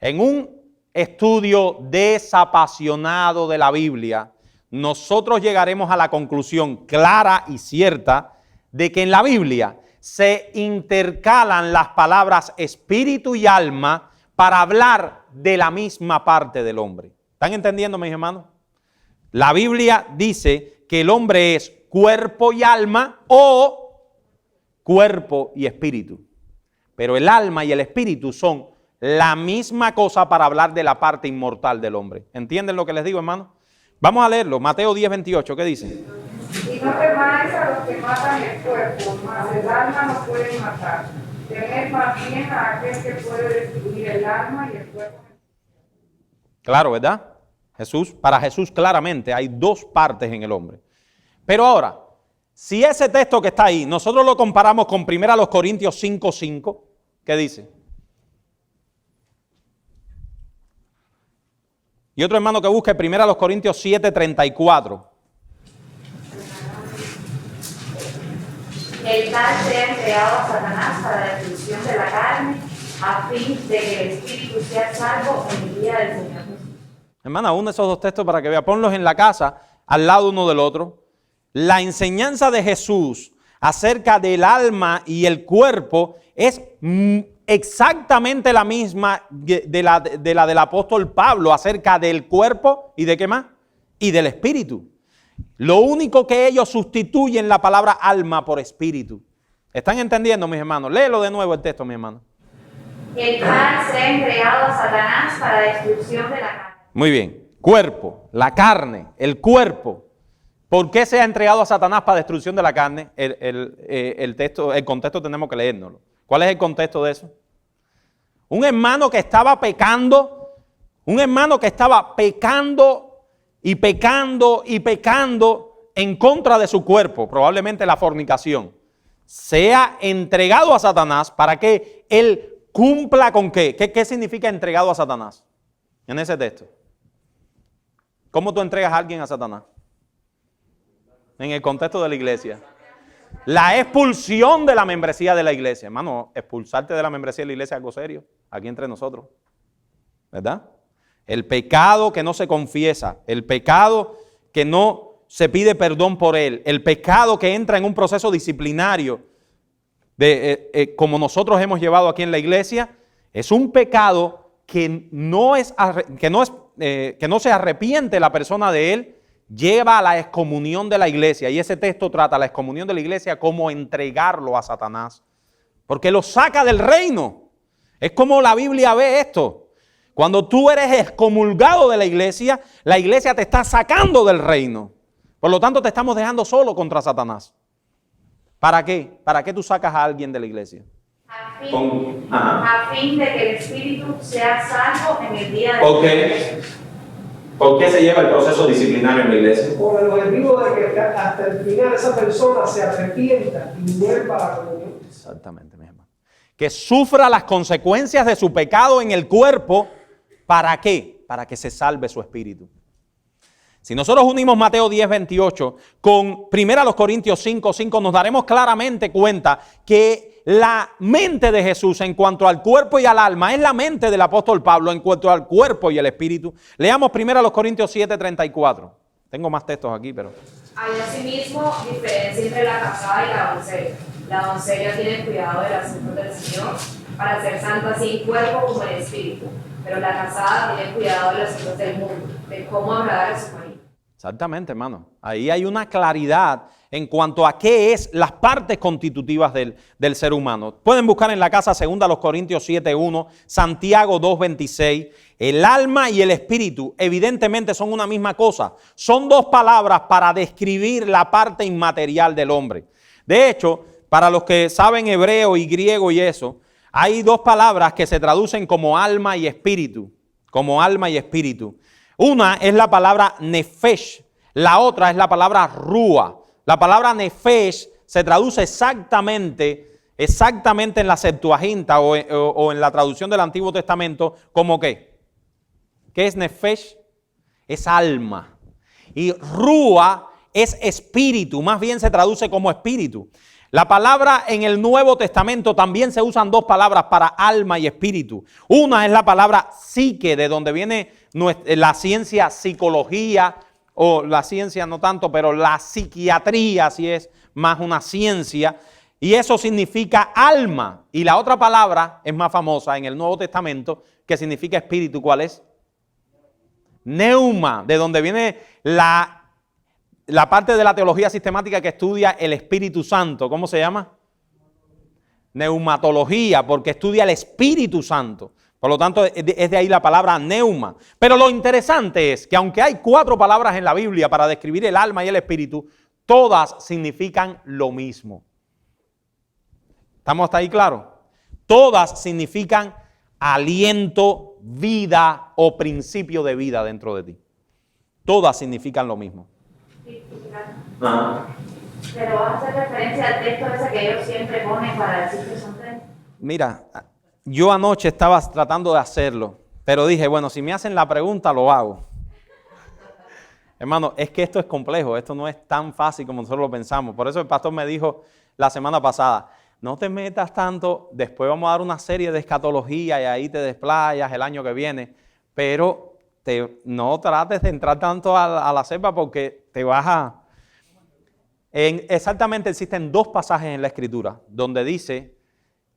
En un estudio desapasionado de la Biblia, nosotros llegaremos a la conclusión clara y cierta de que en la Biblia se intercalan las palabras espíritu y alma para hablar de la misma parte del hombre. ¿Están entendiendo, mis hermanos? La Biblia dice que el hombre es cuerpo y alma o cuerpo y espíritu. Pero el alma y el espíritu son la misma cosa para hablar de la parte inmortal del hombre. ¿Entienden lo que les digo, hermanos? Vamos a leerlo. Mateo 10, 28. ¿Qué dice? Y no temáis a los que matan el cuerpo, mas el alma no pueden matar. Temed más bien a aquel que puede destruir el alma y el cuerpo. Claro, ¿verdad? Para Jesús claramente hay dos partes en el hombre. Pero ahora, si ese texto que está ahí, nosotros lo comparamos con 1 Corintios 5, 5, ¿qué dice? Y otro hermano que busque 1 Corintios 7, 34. El tal sea entregado a Satanás para la destrucción de la carne, a fin de que el espíritu sea salvo en el día del Señor Jesús. Hermana, une esos dos textos para que vea. Ponlos en la casa, al lado uno del otro. La enseñanza de Jesús acerca del alma y el cuerpo es exactamente la misma de la del apóstol Pablo acerca del cuerpo y de qué más, y del espíritu. Lo único que ellos sustituyen la palabra alma por espíritu. ¿Están entendiendo, mis hermanos? Léelo de nuevo el texto, mis hermanos. El tal sea entregado a Satanás para la destrucción de la carne. Muy bien. Cuerpo, la carne, el cuerpo. ¿Por qué se ha entregado a Satanás para destrucción de la carne? El contexto tenemos que leérnoslo. ¿Cuál es el contexto de eso? Un hermano que estaba pecando y pecando en contra de su cuerpo, probablemente la fornicación, sea entregado a Satanás para que él cumpla con ¿qué? ¿Qué significa entregado a Satanás? En ese texto. ¿Cómo tú entregas a alguien a Satanás? En el contexto de la iglesia. La expulsión de la membresía de la iglesia. Hermano, expulsarte de la membresía de la iglesia es algo serio, aquí entre nosotros. ¿Verdad? El pecado que no se confiesa, el pecado que no se pide perdón por él, el pecado que entra en un proceso disciplinario, como nosotros hemos llevado aquí en la iglesia, es un pecado que no se arrepiente la persona de él, lleva a la excomunión de la iglesia. Y ese texto trata la excomunión de la iglesia como entregarlo a Satanás, porque lo saca del reino. Es como la Biblia ve esto. Cuando tú eres excomulgado de la iglesia te está sacando del reino. Por lo tanto, te estamos dejando solo contra Satanás. ¿Para qué? ¿Para qué tú sacas a alguien de la iglesia? A fin de que el espíritu sea salvo en el día del Señor. ¿Por qué se lleva el proceso disciplinario en la iglesia? Con el objetivo de que hasta el final esa persona se arrepienta y vuelva a la comunión. Exactamente, mi hermano. Que sufra las consecuencias de su pecado en el cuerpo. ¿Para qué? Para que se salve su espíritu. Si nosotros unimos Mateo 10, 28 con 1 Corintios 5, 5, nos daremos claramente cuenta que la mente de Jesús en cuanto al cuerpo y al alma es la mente del apóstol Pablo en cuanto al cuerpo y el espíritu. Leamos primero a los Corintios 7:34. Tengo más textos aquí, pero... Hay asimismo diferencia entre la casada y la doncella. La doncella tiene cuidado del asunto del Señor para ser santa así en cuerpo como en espíritu. Pero la casada tiene cuidado de los asuntos del mundo, de cómo agradar a su marido. Exactamente, hermano. Ahí hay una claridad en cuanto a qué es las partes constitutivas del ser humano. Pueden buscar en la casa 2 Corintios 7:1, Santiago 2:26. El alma y el espíritu evidentemente son una misma cosa. Son dos palabras para describir la parte inmaterial del hombre. De hecho, para los que saben hebreo y griego y eso, hay dos palabras que se traducen como alma y espíritu. Como alma y espíritu. Una es la palabra nefesh, la otra es la palabra rúa. La palabra nefesh se traduce exactamente en la Septuaginta o en la traducción del Antiguo Testamento como ¿qué? ¿Qué es nefesh? Es alma. Y rúa es espíritu, más bien se traduce como espíritu. La palabra en el Nuevo Testamento también se usan dos palabras para alma y espíritu. Una es la palabra psique, de donde viene la ciencia psicología, o la ciencia no tanto, pero la psiquiatría sí es más una ciencia. Y eso significa alma. Y la otra palabra es más famosa en el Nuevo Testamento, que significa espíritu. ¿Cuál es? Neuma, de donde viene la parte de la teología sistemática que estudia el Espíritu Santo. ¿Cómo se llama? Neumatología, porque estudia el Espíritu Santo. Por lo tanto, es de ahí la palabra neuma. Pero lo interesante es que aunque hay 4 palabras en la Biblia para describir el alma y el espíritu, todas significan lo mismo. ¿Estamos hasta ahí claros? Todas significan aliento, vida o principio de vida dentro de ti. Todas significan lo mismo. Pero vas a hacer referencia al texto ese que ellos siempre ponen para decir que son 3. Mira, yo anoche estaba tratando de hacerlo, pero dije, bueno, si me hacen la pregunta, lo hago. Hermano, es que esto es complejo, esto no es tan fácil como nosotros lo pensamos. Por eso el pastor me dijo la semana pasada, no te metas tanto, después vamos a dar una serie de escatología y ahí te desplayas el año que viene, pero no trates de entrar tanto a la cepa porque te vas a... Exactamente existen 2 pasajes en la Escritura donde dice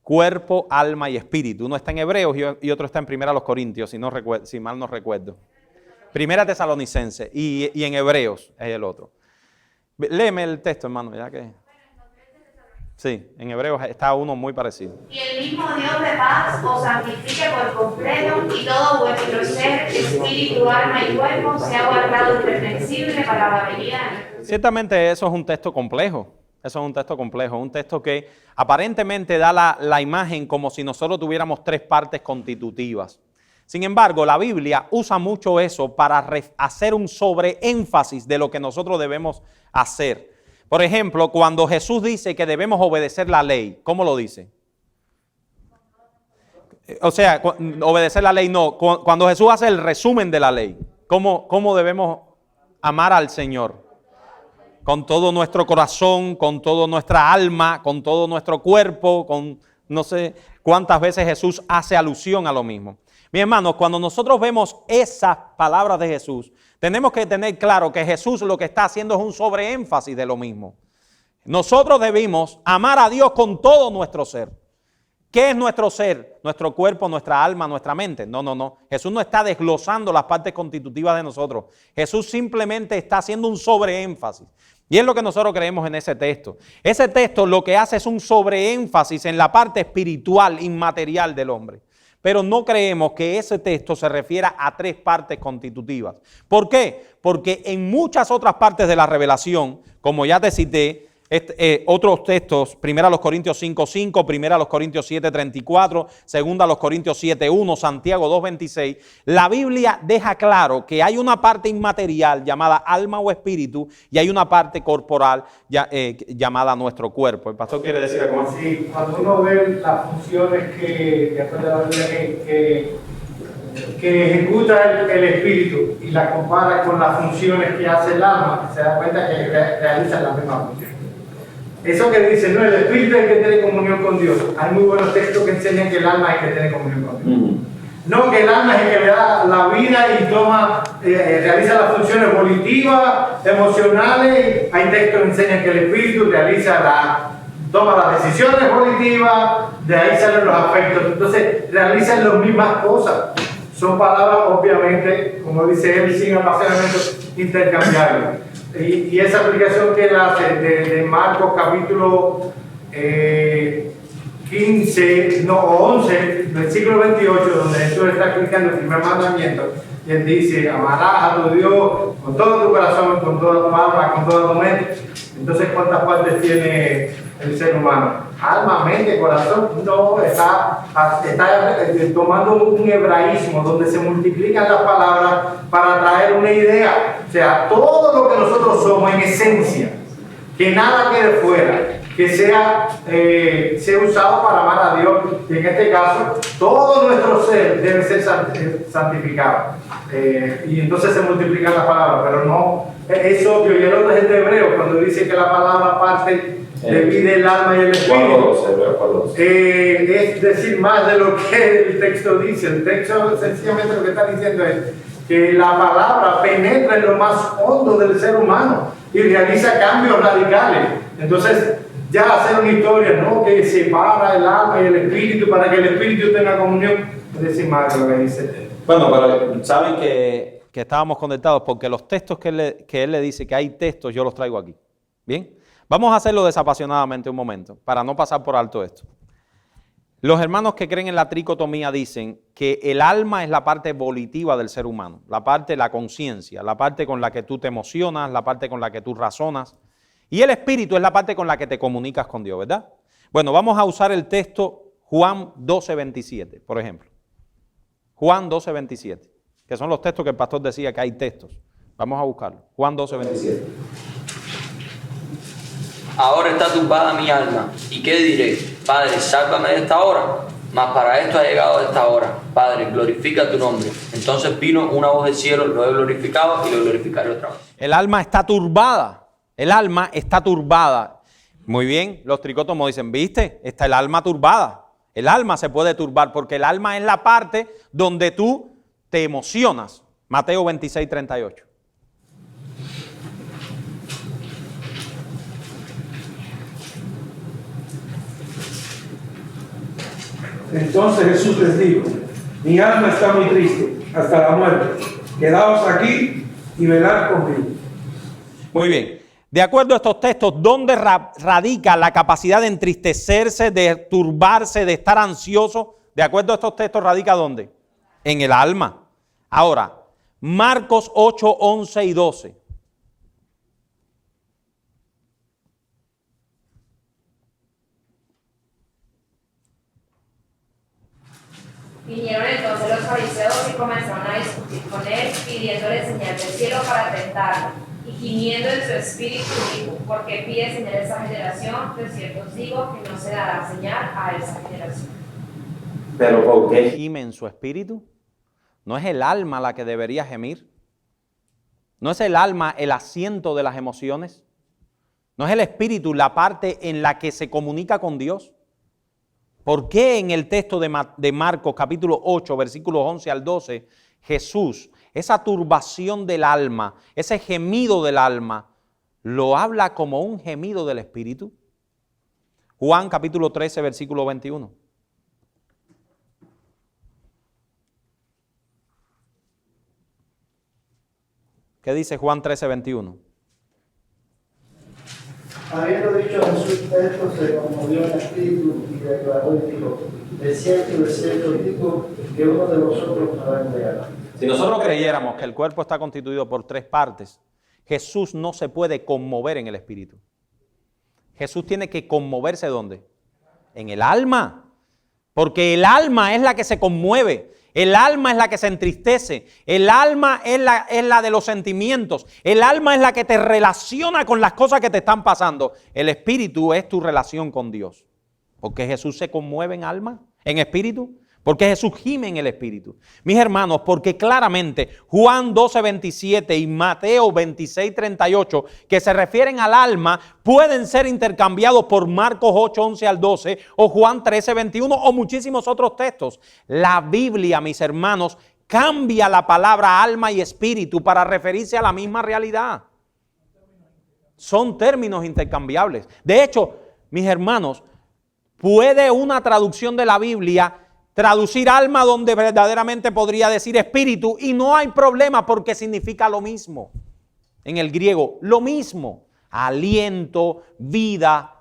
cuerpo, alma y espíritu. Uno está en Hebreos y otro está en 1 Corintios, si mal no recuerdo. 1 Tesalonicenses y en Hebreos es el otro. Léeme el texto, hermano, ya que... Sí, en Hebreos está uno muy parecido. Y el mismo Dios de paz os santifique por completo y todo vuestro ser, espíritu, alma y cuerpo sea guardado irreprensible para la venida de nuestro Señor. Ciertamente eso es un texto complejo. Eso es un texto complejo, un texto que aparentemente da la imagen como si nosotros tuviéramos 3 partes constitutivas. Sin embargo, la Biblia usa mucho eso para hacer un sobreénfasis de lo que nosotros debemos hacer. Por ejemplo, cuando Jesús dice que debemos obedecer la ley, ¿cómo lo dice? O sea, obedecer la ley no. Cuando Jesús hace el resumen de la ley, ¿cómo debemos amar al Señor? Con todo nuestro corazón, con toda nuestra alma, con todo nuestro cuerpo, con no sé cuántas veces Jesús hace alusión a lo mismo. Mi hermano, cuando nosotros vemos esas palabras de Jesús, tenemos que tener claro que Jesús lo que está haciendo es un sobreénfasis de lo mismo. Nosotros debemos amar a Dios con todo nuestro ser. ¿Qué es nuestro ser? Nuestro cuerpo, nuestra alma, nuestra mente. No. Jesús no está desglosando las partes constitutivas de nosotros. Jesús simplemente está haciendo un sobreénfasis. Y es lo que nosotros creemos en ese texto. Ese texto lo que hace es un sobreénfasis en la parte espiritual, inmaterial del hombre. Pero no creemos que ese texto se refiera a 3 partes constitutivas. ¿Por qué? Porque en muchas otras partes de la revelación, como ya te cité, otros textos, 1 Corintios 5:5, 1 Corintios 7:34, 2 Corintios 7:1, Santiago 2:26, la Biblia deja claro que hay una parte inmaterial llamada alma o espíritu y hay una parte corporal llamada nuestro cuerpo. El pastor quiere decir algo más. Sí, cuando uno ve las funciones que después de la Biblia que ejecuta el espíritu y la compara con las funciones que hace el alma, se da cuenta que realizan la misma función. Eso que dice, no, el espíritu es el que tiene comunión con Dios. Hay muy buenos textos que enseñan que el alma es el que tiene comunión con Dios. No, que el alma es el que le da la vida y realiza las funciones volitivas, emocionales. Hay textos que enseñan que el espíritu toma las decisiones volitivas, de ahí salen los afectos. Entonces, realizan las mismas cosas. Son palabras, obviamente, como dice él, sin apasionamiento, intercambiables. Y esa aplicación que él hace de Marcos capítulo 11, versículo 28, donde Jesús está explicando el primer mandamiento, y él dice, amarás a tu Dios con todo tu corazón, con toda tu alma, con toda tu mente. Entonces, ¿cuántas partes tiene el ser humano? Alma, mente, corazón. No, está tomando un hebraísmo donde se multiplican las palabras para traer una idea. O sea, todo lo que nosotros somos en esencia, que nada quede fuera, que sea usado para amar a Dios. Y en este caso, todo nuestro ser debe ser santificado. Y entonces se multiplican las palabras, pero no, es obvio. Y el otro es el de Hebreo, cuando dice que la palabra parte de vida, el alma y el espíritu. Es decir, más de lo que el texto dice. El texto sencillamente lo que está diciendo es que la palabra penetra en lo más hondo del ser humano y realiza cambios radicales. Entonces, ya hacer una historia, ¿no?, que separa el alma y el espíritu para que el espíritu tenga comunión, es decir, más de lo que dice. Bueno, pero saben que estábamos conectados porque los textos que él le dice que hay textos, yo los traigo aquí. ¿Bien? Vamos a hacerlo desapasionadamente un momento, para no pasar por alto esto. Los hermanos que creen en la tricotomía dicen que el alma es la parte volitiva del ser humano, la conciencia, la parte con la que tú te emocionas, la parte con la que tú razonas, y el espíritu es la parte con la que te comunicas con Dios, ¿verdad? Bueno, vamos a usar el texto Juan 12:27, por ejemplo. Juan 12:27, que son los textos que el pastor decía que hay textos. Vamos a buscarlo. Juan 12:27. Ahora está turbada mi alma, ¿y qué diré? Padre, sálvame de esta hora. Mas para esto ha llegado esta hora. Padre, glorifica tu nombre. Entonces vino una voz del cielo, lo he glorificado y lo glorificaré otra vez. El alma está turbada. El alma está turbada. Muy bien, los tricótomos dicen, ¿viste? Está el alma turbada. El alma se puede turbar porque el alma es la parte donde tú te emocionas. Mateo 26:38. Entonces Jesús les dijo, mi alma está muy triste hasta la muerte. Quedaos aquí y velad conmigo. Muy bien. De acuerdo a estos textos, ¿dónde radica la capacidad de entristecerse, de turbarse, de estar ansioso? De acuerdo a estos textos, ¿radica dónde? En el alma. Ahora, Marcos 8, 11 y 12. Vinieron entonces los fariseos y comenzaron a discutir con él, pidiéndole señal del cielo para tentarlo. Y gimiendo en su espíritu dijo, ¿por qué pide señal a esa generación? De cierto os digo que no se dará señal a esa generación. ¿Pero por qué gime en su espíritu? ¿No es el alma la que debería gemir? ¿No es el alma el asiento de las emociones? ¿No es el espíritu la parte en la que se comunica con Dios? ¿Por qué en el texto de Marcos capítulo 8, versículos 11 al 12, Jesús, esa turbación del alma, ese gemido del alma, lo habla como un gemido del espíritu? Juan capítulo 13, versículo 21. ¿Qué dice Juan 13, 21? Habiendo dicho Jesús esto, se conmovió en el espíritu y declaró y dijo, de cierto digo, que uno de vosotros me va a entregar. Si nosotros creyéramos que el cuerpo está constituido por tres partes, Jesús no se puede conmover en el espíritu. Jesús tiene que conmoverse ¿dónde? En el alma. Porque el alma es la que se conmueve. El alma es la que se entristece. El alma es la de los sentimientos. El alma es la que te relaciona con las cosas que te están pasando. El espíritu es tu relación con Dios. Porque Jesús se conmueve en alma, en espíritu. Porque Jesús gime en el Espíritu. Mis hermanos, porque claramente Juan 12:27 y Mateo 26:38, que se refieren al alma, pueden ser intercambiados por Marcos 8:11 al 12 o Juan 13:21 o muchísimos otros textos. La Biblia, mis hermanos, cambia la palabra alma y espíritu para referirse a la misma realidad. Son términos intercambiables. De hecho, mis hermanos, puede una traducción de la Biblia traducir alma donde verdaderamente podría decir espíritu y no hay problema porque significa lo mismo. En el griego, lo mismo. Aliento, vida.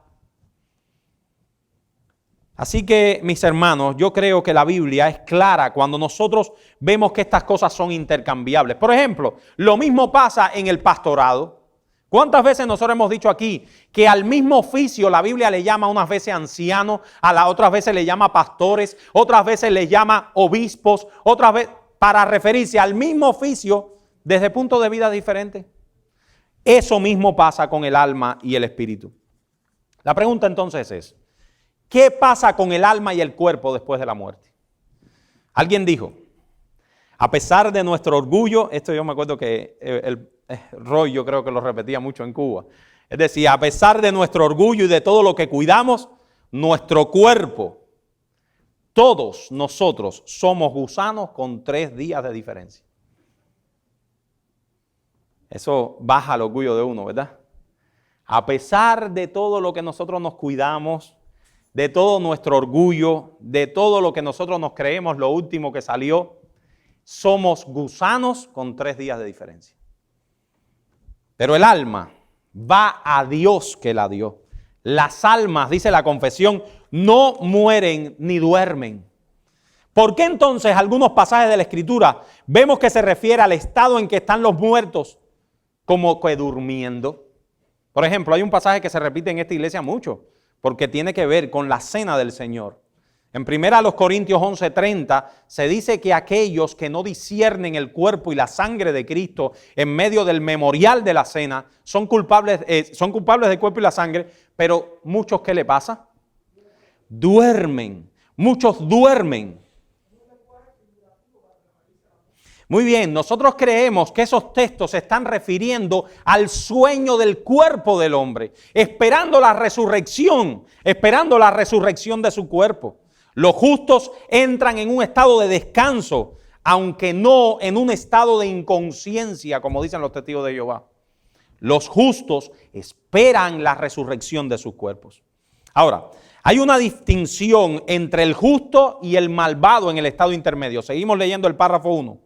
Así que, mis hermanos, yo creo que la Biblia es clara cuando nosotros vemos que estas cosas son intercambiables. Por ejemplo, lo mismo pasa en el pastorado. ¿Cuántas veces nosotros hemos dicho aquí que al mismo oficio la Biblia le llama unas veces ancianos, a las otras veces le llama pastores, otras veces le llama obispos, otras veces para referirse al mismo oficio desde puntos de vista diferentes? Eso mismo pasa con el alma y el espíritu. La pregunta entonces es, ¿qué pasa con el alma y el cuerpo después de la muerte? Alguien dijo, a pesar de nuestro orgullo, esto yo me acuerdo que Roy yo creo que lo repetía mucho en Cuba, es decir, a pesar de nuestro orgullo y de todo lo que cuidamos, nuestro cuerpo, todos nosotros somos gusanos con 3 días de diferencia. Eso baja el orgullo de uno, ¿verdad? A pesar de todo lo que nosotros nos cuidamos, de todo nuestro orgullo, de todo lo que nosotros nos creemos, lo último que salió, somos gusanos con 3 días de diferencia. Pero el alma va a Dios que la dio. Las almas, dice la confesión, no mueren ni duermen. ¿Por qué entonces algunos pasajes de la Escritura vemos que se refiere al estado en que están los muertos como que durmiendo? Por ejemplo, hay un pasaje que se repite en esta iglesia mucho, porque tiene que ver con la cena del Señor. En 1 Corintios 11:30 se dice que aquellos que no disciernen el cuerpo y la sangre de Cristo en medio del memorial de la cena son culpables del cuerpo y la sangre, pero muchos, ¿qué le pasa? Duermen. Muchos duermen. Muy bien, nosotros creemos que esos textos se están refiriendo al sueño del cuerpo del hombre, esperando la resurrección de su cuerpo. Los justos entran en un estado de descanso, aunque no en un estado de inconsciencia, como dicen los testigos de Jehová. Los justos esperan la resurrección de sus cuerpos. Ahora, hay una distinción entre el justo y el malvado en el estado intermedio. Seguimos leyendo el párrafo 1.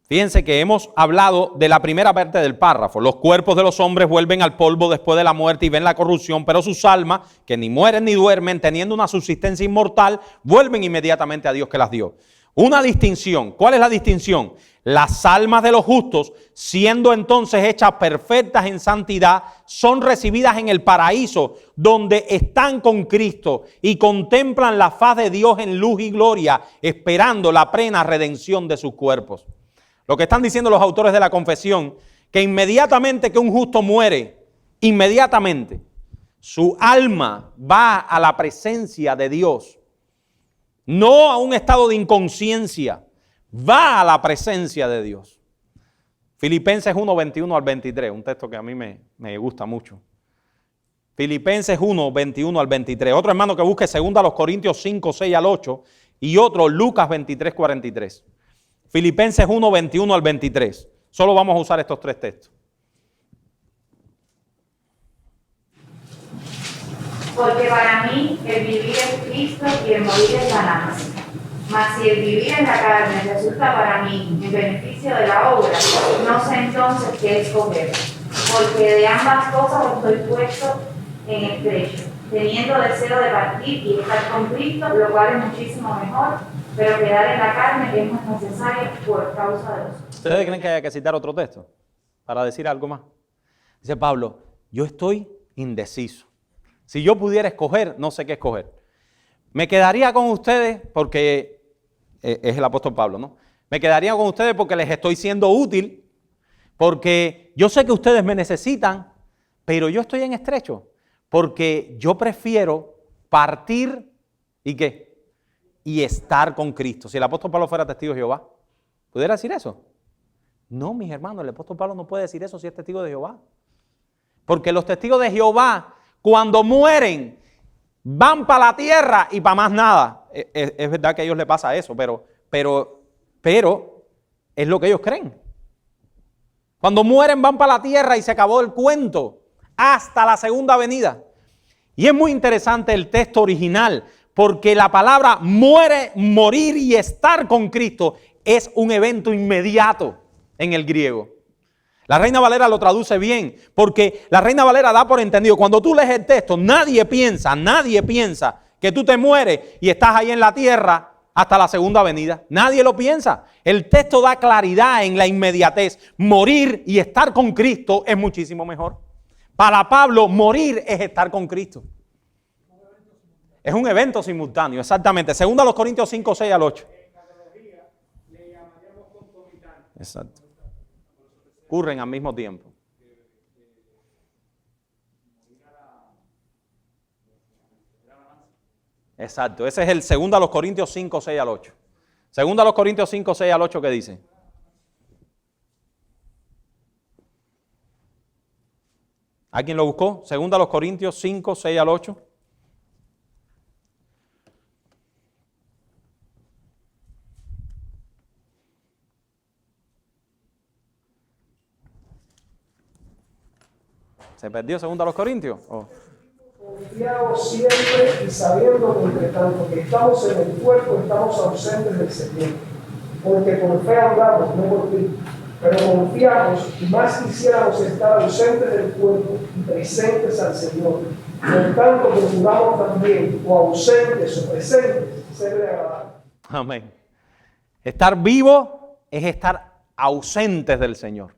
Fíjense que hemos hablado de la primera parte del párrafo. Los cuerpos de los hombres vuelven al polvo después de la muerte y ven la corrupción, pero sus almas, que ni mueren ni duermen, teniendo una subsistencia inmortal, vuelven inmediatamente a Dios que las dio. Una distinción. ¿Cuál es la distinción? Las almas de los justos, siendo entonces hechas perfectas en santidad, son recibidas en el paraíso, donde están con Cristo y contemplan la faz de Dios en luz y gloria, esperando la plena redención de sus cuerpos. Lo que están diciendo los autores de la confesión, que inmediatamente que un justo muere, inmediatamente su alma va a la presencia de Dios, no a un estado de inconsciencia, va a la presencia de Dios. Filipenses 1, 21 al 23, un texto que a mí me gusta mucho. Filipenses 1, 21 al 23. Otro hermano que busque 2 Corintios 5, 6 al 8 y otro Lucas 23, 43. Filipenses 1, 21 al 23. Solo vamos a usar estos 3 textos. Porque para mí el vivir es Cristo y el morir es ganancia. Mas si el vivir en la carne resulta para mí en beneficio de la obra, no sé entonces qué escoger. Porque de ambas cosas estoy puesto en estrecho, teniendo deseo de partir y estar con Cristo, lo cual es muchísimo mejor, pero quedar en la carne es más necesario por causa de los... ¿Ustedes creen que haya que citar otro texto para decir algo más? Dice Pablo, yo estoy indeciso. Si yo pudiera escoger, no sé qué escoger. Me quedaría con ustedes porque, es el apóstol Pablo, ¿no? Me quedaría con ustedes porque les estoy siendo útil, porque yo sé que ustedes me necesitan, pero yo estoy en estrecho, porque yo prefiero partir ¿Y qué? Y estar con Cristo. Si el apóstol Pablo fuera testigo de Jehová, ¿pudiera decir eso? No, mis hermanos, el apóstol Pablo no puede decir eso si es testigo de Jehová. Porque los testigos de Jehová, cuando mueren, van para la tierra y para más nada. Es verdad que a ellos les pasa eso, pero es lo que ellos creen. Cuando mueren van para la tierra y se acabó el cuento hasta la segunda venida. Y es muy interesante el texto original, porque la palabra morir y estar con Cristo es un evento inmediato en el griego. La Reina Valera lo traduce bien, porque la Reina Valera da por entendido, cuando tú lees el texto, nadie piensa que tú te mueres y estás ahí en la tierra hasta la segunda venida. Nadie lo piensa. El texto da claridad en la inmediatez. Morir y estar con Cristo es muchísimo mejor. Para Pablo, morir es estar con Cristo. Es un evento simultáneo, exactamente. Segunda a los Corintios 5, 6 al 8. Exacto. Ocurren al mismo tiempo. Exacto. Ese es el segundo a los Corintios 5, 6 al 8. Segunda a los Corintios 5, 6 al 8, ¿qué dice? ¿Alguien lo buscó? Segunda a los Corintios 5, 6 al 8. ¿Se perdió segunda a los Corintios? Oh. Confiados siempre y sabiendo que entre tanto que estamos en el cuerpo, estamos ausentes del Señor. Porque por fe hablamos, no por ti. Pero confiamos y más quisiéramos estar ausentes del cuerpo y presentes al Señor. Por tanto, procuramos también, o ausentes o presentes, serle agradable. Amén. Estar vivo es estar ausentes del Señor.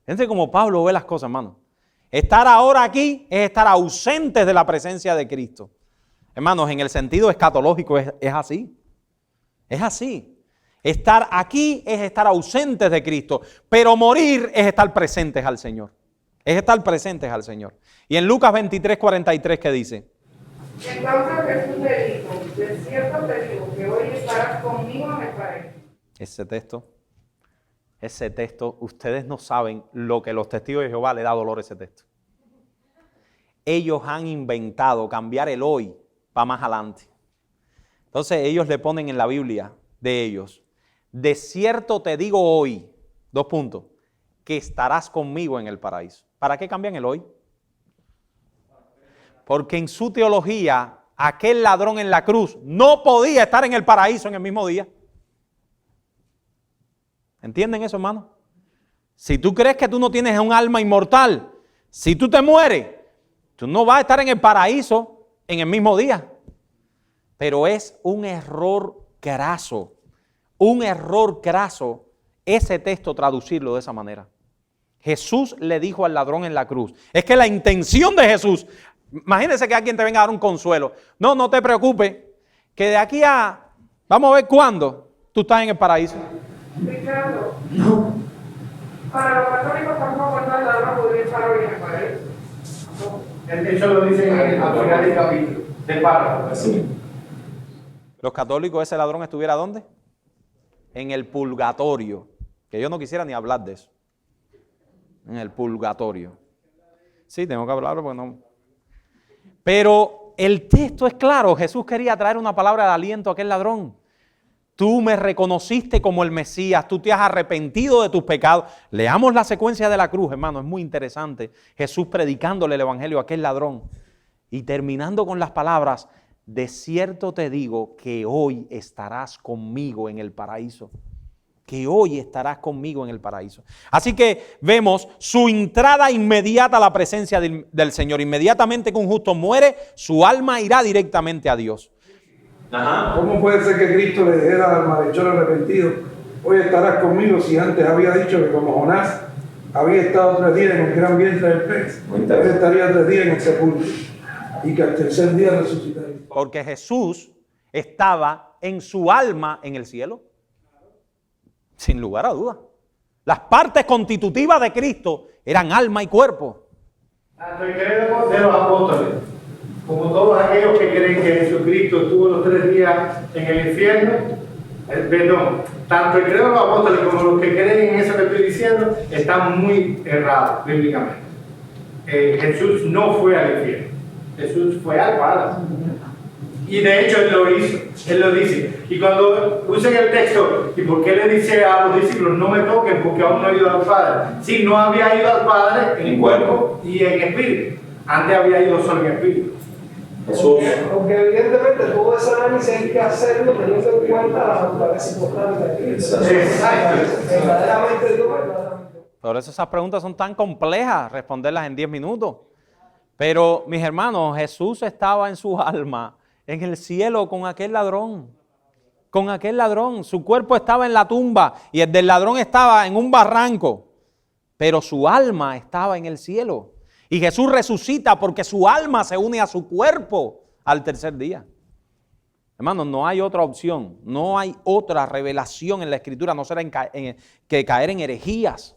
Fíjense cómo Pablo ve las cosas, hermano. Estar ahora aquí es estar ausentes de la presencia de Cristo. Hermanos, en el sentido escatológico es así. Es así. Estar aquí es estar ausentes de Cristo, pero morir es estar presentes al Señor. Es estar presentes al Señor. Y en Lucas 23, 43, ¿qué dice? Entonces Jesús le dijo, de cierto te digo que hoy estarás conmigo en el paraíso. Ese texto, ustedes no saben lo que los testigos de Jehová le da dolor a ese texto. Ellos han inventado cambiar el hoy para más adelante. Entonces ellos le ponen en la Biblia de ellos, de cierto te digo hoy, que estarás conmigo en el paraíso. ¿Para qué cambian el hoy? Porque en su teología, aquel ladrón en la cruz no podía estar en el paraíso en el mismo día. ¿Entienden eso, hermano? Si tú crees que tú no tienes un alma inmortal, si tú te mueres, tú no vas a estar en el paraíso en el mismo día. Pero es un error craso ese texto traducirlo de esa manera. Jesús le dijo al ladrón en la cruz, es que la intención de Jesús, imagínense que alguien te venga a dar un consuelo, no te preocupes, que de aquí a, vamos a ver cuándo, tú estás en el paraíso. Ricardo, no. Para los católicos tampoco el ladrón podría estar hoy en el paraíso. Eso lo dice en el Apocalipsis capítulo de párrafo. Los católicos, ese ladrón estuviera ¿dónde? En el purgatorio. Que yo no quisiera ni hablar de eso. En el purgatorio. Sí, tengo que hablarlo porque no. Pero el texto es claro. Jesús quería traer una palabra de aliento a aquel ladrón. Tú me reconociste como el Mesías, tú te has arrepentido de tus pecados. Leamos la secuencia de la cruz, hermano, es muy interesante. Jesús predicándole el evangelio a aquel ladrón y terminando con las palabras, de cierto te digo que hoy estarás conmigo en el paraíso. Que hoy estarás conmigo en el paraíso. Así que vemos su entrada inmediata a la presencia del Señor. Inmediatamente que un justo muere, su alma irá directamente a Dios. Ajá. ¿Cómo puede ser que Cristo le dijera al malhechor arrepentido, hoy estarás conmigo, si antes había dicho que como Jonás había estado 3 días en el gran vientre del pez, hoy estaría 3 días en el sepulcro y que al tercer día resucitaría? Porque Jesús estaba en su alma en el cielo. Sin lugar a dudas. Las partes constitutivas de Cristo eran alma y cuerpo. Hasta el credo de los apóstoles. como todos aquellos que creen que Jesucristo estuvo los 3 días en el infierno, perdón, tanto el credo de los apóstoles como los que creen en eso que estoy diciendo, están muy errados bíblicamente. Jesús no fue al infierno, Jesús fue al Padre. Y de hecho Él lo hizo, Él lo dice. Y cuando usen el texto, ¿y por qué le dice a los discípulos, no me toquen porque aún no he ido al Padre? Sí, no había ido al Padre en cuerpo y en espíritu. Antes había ido solo en espíritu. Aunque evidentemente todo ese análisis hay que hacerlo teniendo en cuenta la naturaleza importante de Cristo. Verdaderamente Dios, verdaderamente. Por eso esas preguntas son tan complejas, responderlas en 10 minutos. Pero, mis hermanos, Jesús estaba en su alma, en el cielo, con aquel ladrón. Con aquel ladrón. Su cuerpo estaba en la tumba y el del ladrón estaba en un barranco. Pero su alma estaba en el cielo. Y Jesús resucita porque su alma se une a su cuerpo al tercer día. Hermanos, no hay otra opción, no hay otra revelación en la Escritura, no será que caer en herejías.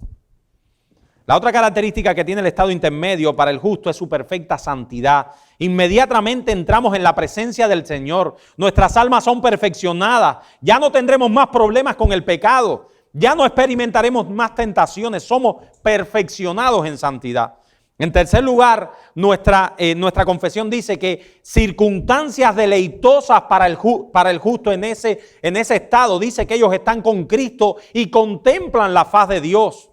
La otra característica que tiene el estado intermedio para el justo es su perfecta santidad. Inmediatamente entramos en la presencia del Señor. Nuestras almas son perfeccionadas. Ya no tendremos más problemas con el pecado. Ya no experimentaremos más tentaciones. Somos perfeccionados en santidad. En tercer lugar, nuestra confesión dice que circunstancias deleitosas para el justo en ese estado. Dice que ellos están con Cristo y contemplan la faz de Dios.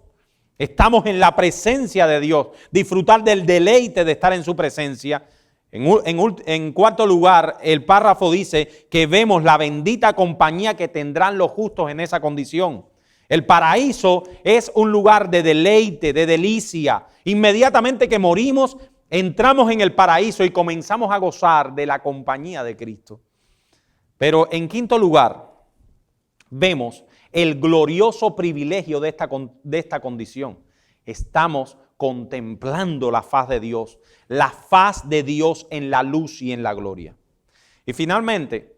Estamos en la presencia de Dios, disfrutar del deleite de estar en su presencia. En cuarto lugar, el párrafo dice que vemos la bendita compañía que tendrán los justos en esa condición. El paraíso es un lugar de deleite, de delicia. Inmediatamente que morimos, entramos en el paraíso y comenzamos a gozar de la compañía de Cristo. Pero en quinto lugar, vemos el glorioso privilegio de esta condición. Estamos contemplando la faz de Dios en la luz y en la gloria. Y finalmente,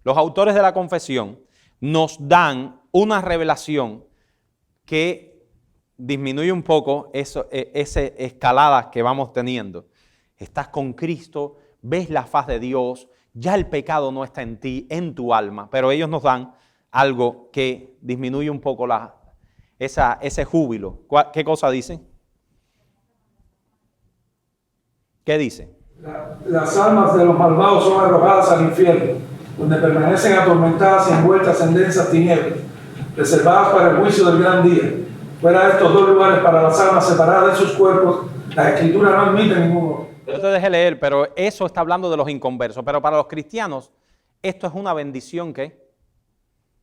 los autores de la confesión nos dan una revelación que disminuye un poco esa escalada que vamos teniendo. Estás con Cristo, ves la faz de Dios, ya el pecado no está en ti, en tu alma, pero ellos nos dan algo que disminuye un poco ese júbilo. ¿Qué cosa dice? ¿Qué dice? Las almas de los malvados son arrojadas al infierno, donde permanecen atormentadas y envueltas en densas tinieblas, reservadas para el juicio del gran día. Fuera de estos dos lugares para las almas separadas de sus cuerpos, la Escritura no admite ningún otro. Yo te dejé leer, pero eso está hablando de los inconversos. Pero para los cristianos, esto es una bendición que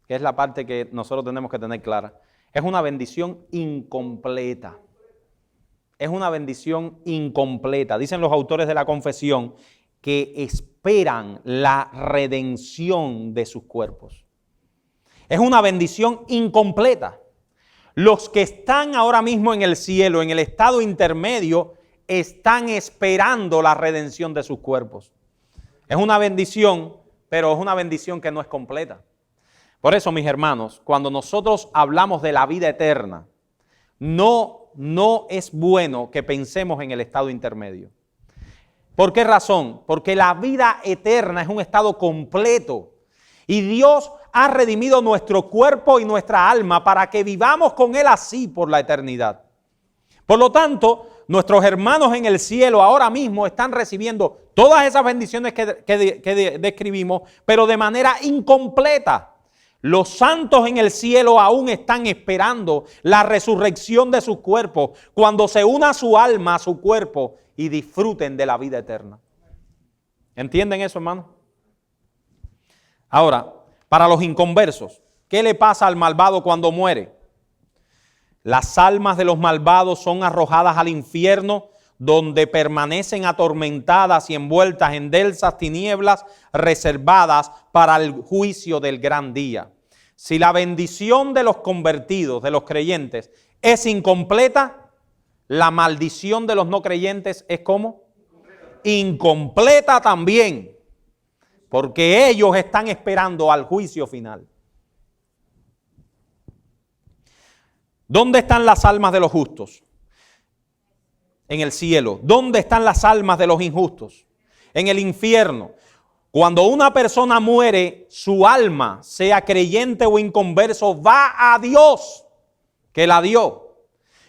es la parte que nosotros tenemos que tener clara. Es una bendición incompleta. Es una bendición incompleta. Dicen los autores de la confesión que esperan la redención de sus cuerpos. Es una bendición incompleta. Los que están ahora mismo en el cielo, en el estado intermedio, están esperando la redención de sus cuerpos. Es una bendición, pero es una bendición que no es completa. Por eso, mis hermanos, cuando nosotros hablamos de la vida eterna, no es bueno que pensemos en el estado intermedio. ¿Por qué razón? Porque la vida eterna es un estado completo y Dios ha redimido nuestro cuerpo y nuestra alma para que vivamos con Él así por la eternidad. Por lo tanto, nuestros hermanos en el cielo ahora mismo están recibiendo todas esas bendiciones que describimos, pero de manera incompleta. Los santos en el cielo aún están esperando la resurrección de sus cuerpos, cuando se una su alma a su cuerpo y disfruten de la vida eterna. ¿Entienden eso, hermano? Ahora, para los inconversos, ¿qué le pasa al malvado cuando muere? Las almas de los malvados son arrojadas al infierno, donde permanecen atormentadas y envueltas en densas tinieblas reservadas para el juicio del gran día. Si la bendición de los convertidos, de los creyentes, es incompleta, la maldición de los no creyentes es ¿cómo? Incompleta también, porque ellos están esperando al juicio final. ¿Dónde están las almas de los justos? En el cielo. ¿Dónde están las almas de los injustos? en el infierno. Cuando una persona muere, su alma, sea creyente o inconverso, va a Dios que la dio.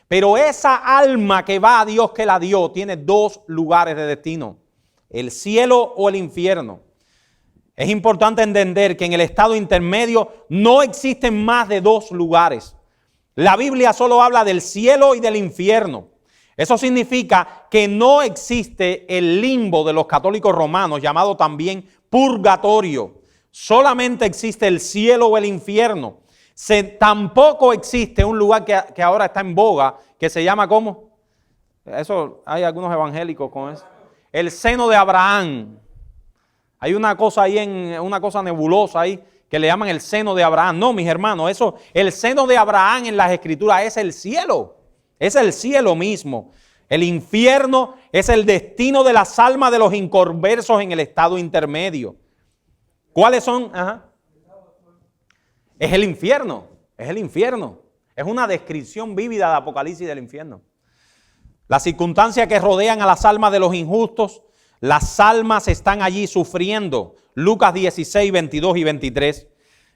Pero esa alma que va a Dios que la dio tiene dos lugares de destino: el cielo o el infierno. Es importante entender que en el estado intermedio no existen más de dos lugares. La Biblia solo habla del cielo y del infierno. Eso significa que no existe el limbo de los católicos romanos, llamado también purgatorio. Solamente existe el cielo o el infierno. Tampoco existe un lugar que ahora está en boga, que se llama ¿cómo? Eso, hay algunos evangélicos con eso. El seno de Abraham. Hay una cosa ahí, una cosa nebulosa ahí, que le llaman el seno de Abraham. No, mis hermanos, eso, el seno de Abraham en las Escrituras es el cielo. Es el cielo mismo. El infierno es el destino de las almas de los inconversos en el estado intermedio. ¿Cuáles son? Ajá. Es el infierno. Es el infierno. Es una descripción vívida de Apocalipsis del infierno. Las circunstancias que rodean a las almas de los injustos, las almas están allí sufriendo. Lucas 16, 22 y 23.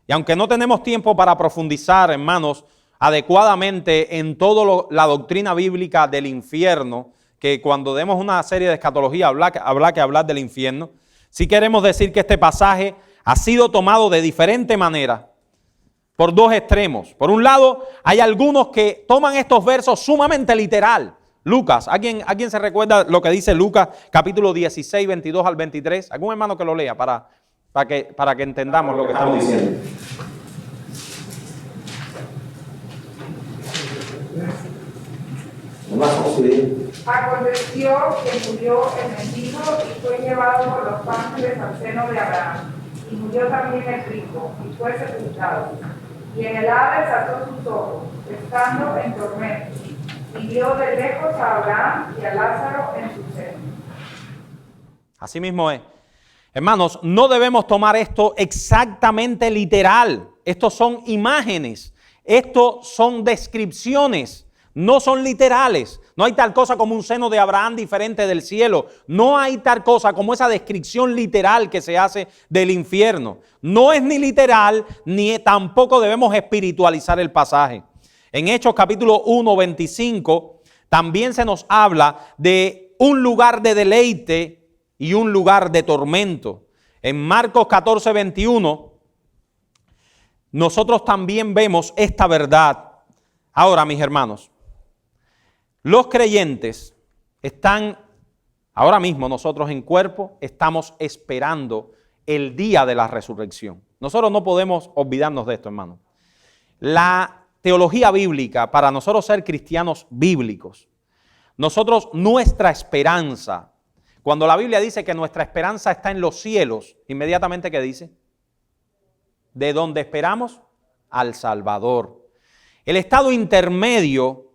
Y aunque no tenemos tiempo para profundizar, hermanos, adecuadamente en toda la doctrina bíblica del infierno, que cuando demos una serie de escatología habrá que hablar del infierno, sí queremos decir que este pasaje ha sido tomado de diferente manera por dos extremos. Por un lado, hay algunos que toman estos versos sumamente literal. Lucas, ¿alguien se recuerda lo que dice Lucas capítulo 16, 22 al 23? ¿Algún hermano que lo lea para que entendamos lo que estamos diciendo? Aconteció que murió el mendigo y fue llevado por los ángeles al seno de Abraham. Y murió también el rico y fue sepultado. Y en el Hades alzó sus ojos, estando en tormento, y vio de lejos a Abraham y a Lázaro en su seno. Así mismo es. Hermanos, no debemos tomar esto exactamente literal. Estos son imágenes. Estos son descripciones. No son literales. No hay tal cosa como un seno de Abraham diferente del cielo. No hay tal cosa como esa descripción literal que se hace del infierno. No es ni literal, ni tampoco debemos espiritualizar el pasaje. En Hechos capítulo 1, 25, también se nos habla de un lugar de deleite y un lugar de tormento. En Marcos 14, 21, nosotros también vemos esta verdad. Ahora, mis hermanos, los creyentes están, ahora mismo nosotros en cuerpo, estamos esperando el día de la resurrección. Nosotros no podemos olvidarnos de esto, hermano. La teología bíblica, para nosotros ser cristianos bíblicos, nuestra esperanza, cuando la Biblia dice que nuestra esperanza está en los cielos, inmediatamente ¿qué dice? ¿De dónde esperamos? Al Salvador. El estado intermedio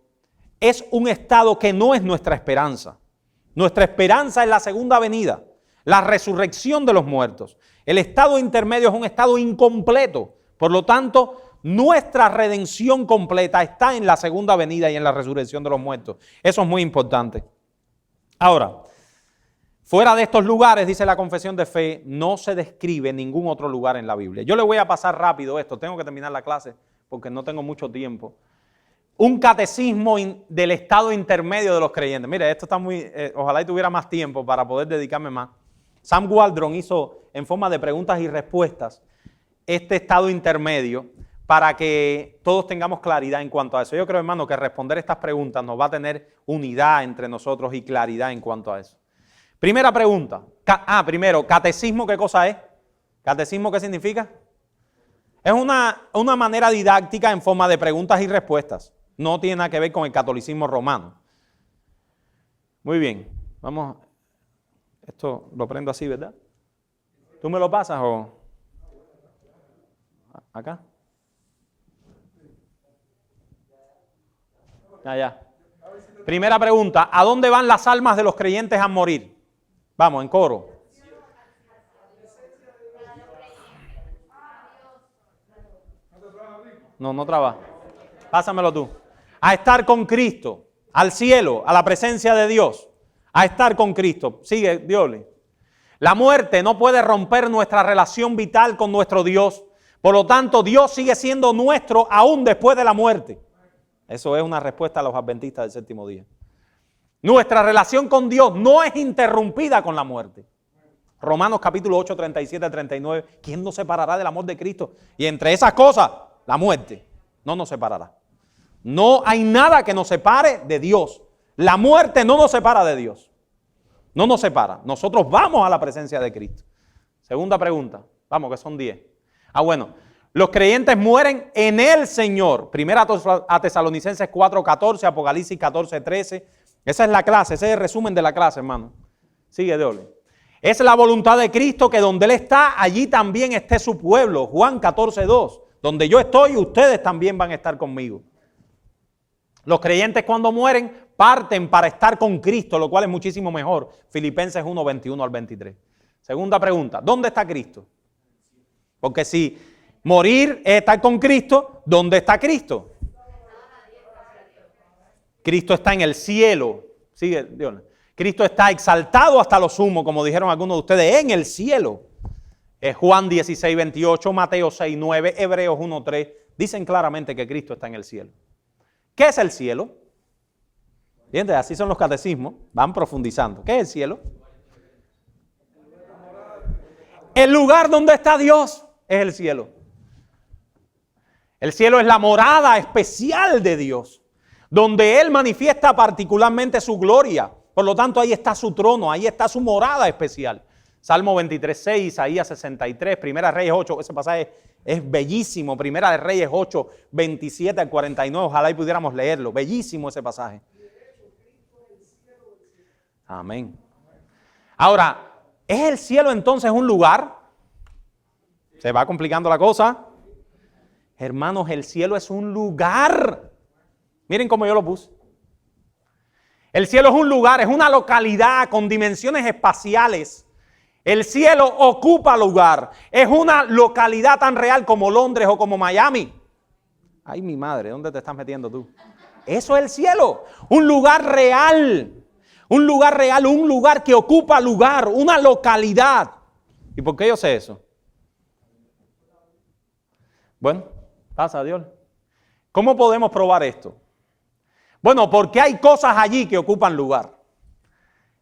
es un estado que no es nuestra esperanza. Nuestra esperanza es la segunda venida, la resurrección de los muertos. El estado intermedio es un estado incompleto. Por lo tanto, nuestra redención completa está en la segunda venida y en la resurrección de los muertos. Eso es muy importante. Ahora, fuera de estos lugares, dice la confesión de fe, no se describe ningún otro lugar en la Biblia. Yo le voy a pasar rápido esto, tengo que terminar la clase porque no tengo mucho tiempo. Un catecismo del estado intermedio de los creyentes. Mire, esto está muy, ojalá y tuviera más tiempo para poder dedicarme más. Sam Waldron hizo en forma de preguntas y respuestas este estado intermedio para que todos tengamos claridad en cuanto a eso. Yo creo, hermano, que responder estas preguntas nos va a tener unidad entre nosotros y claridad en cuanto a eso. Primera pregunta. Primero, ¿catecismo qué cosa es? ¿Catecismo qué significa? Es una manera didáctica en forma de preguntas y respuestas. No tiene nada que ver con el catolicismo romano. Muy bien, vamos. Esto lo prendo así, ¿verdad? ¿Tú me lo pasas o...? ¿Acá? Ya. Primera pregunta, ¿a dónde van las almas de los creyentes a morir? Vamos, en coro. No trabaja. Pásamelo tú. A estar con Cristo, al cielo, a la presencia de Dios. A estar con Cristo. Sigue, Dios. La muerte no puede romper nuestra relación vital con nuestro Dios. Por lo tanto, Dios sigue siendo nuestro aún después de la muerte. Eso es una respuesta a los adventistas del séptimo día. Nuestra relación con Dios no es interrumpida con la muerte. Romanos capítulo 8, 37 al 39. ¿Quién nos separará del amor de Cristo? Y entre esas cosas, la muerte no nos separará. No hay nada que nos separe de Dios. La muerte no nos separa de Dios. No nos separa. Nosotros vamos a la presencia de Cristo. Segunda pregunta. Vamos, que son 10. Bueno. Los creyentes mueren en el Señor. Primera a Tesalonicenses 4:14, Apocalipsis 14:13. Esa es la clase, ese es el resumen de la clase, hermano. Sigue, Diole. Es la voluntad de Cristo que donde Él está, allí también esté su pueblo. Juan 14:2. Donde yo estoy, ustedes también van a estar conmigo. Los creyentes cuando mueren parten para estar con Cristo, lo cual es muchísimo mejor. Filipenses 1:21 al 23. Segunda pregunta, ¿dónde está Cristo? Porque si morir es estar con Cristo, ¿dónde está Cristo? Cristo está en el cielo. Sigue, Dios. Cristo está exaltado hasta lo sumo, como dijeron algunos de ustedes, en el cielo. Juan 16:28, Mateo 6:9, Hebreos 1:3, dicen claramente que Cristo está en el cielo. ¿Qué es el cielo? ¿Entiendes? Así son los catecismos, van profundizando. ¿Qué es el cielo? El lugar donde está Dios es el cielo. El cielo es la morada especial de Dios, donde Él manifiesta particularmente su gloria. Por lo tanto, ahí está su trono, ahí está su morada especial. Salmo 23:6, Isaías 63, Primera de Reyes 8, ese pasaje es bellísimo. Primera de Reyes 8, 27 al 49, ojalá y pudiéramos leerlo. Bellísimo ese pasaje. Amén. Ahora, ¿es el cielo entonces un lugar? ¿Se va complicando la cosa? Hermanos, el cielo es un lugar. Miren cómo yo lo puse. El cielo es un lugar, es una localidad con dimensiones espaciales. El cielo ocupa lugar. Es una localidad tan real como Londres o como Miami. Ay, mi madre, ¿dónde te estás metiendo tú? Eso es el cielo. Un lugar real. Un lugar real, un lugar que ocupa lugar, una localidad. ¿Y por qué yo sé eso? Bueno, pasa, Dios. ¿Cómo podemos probar esto? Bueno, porque hay cosas allí que ocupan lugar.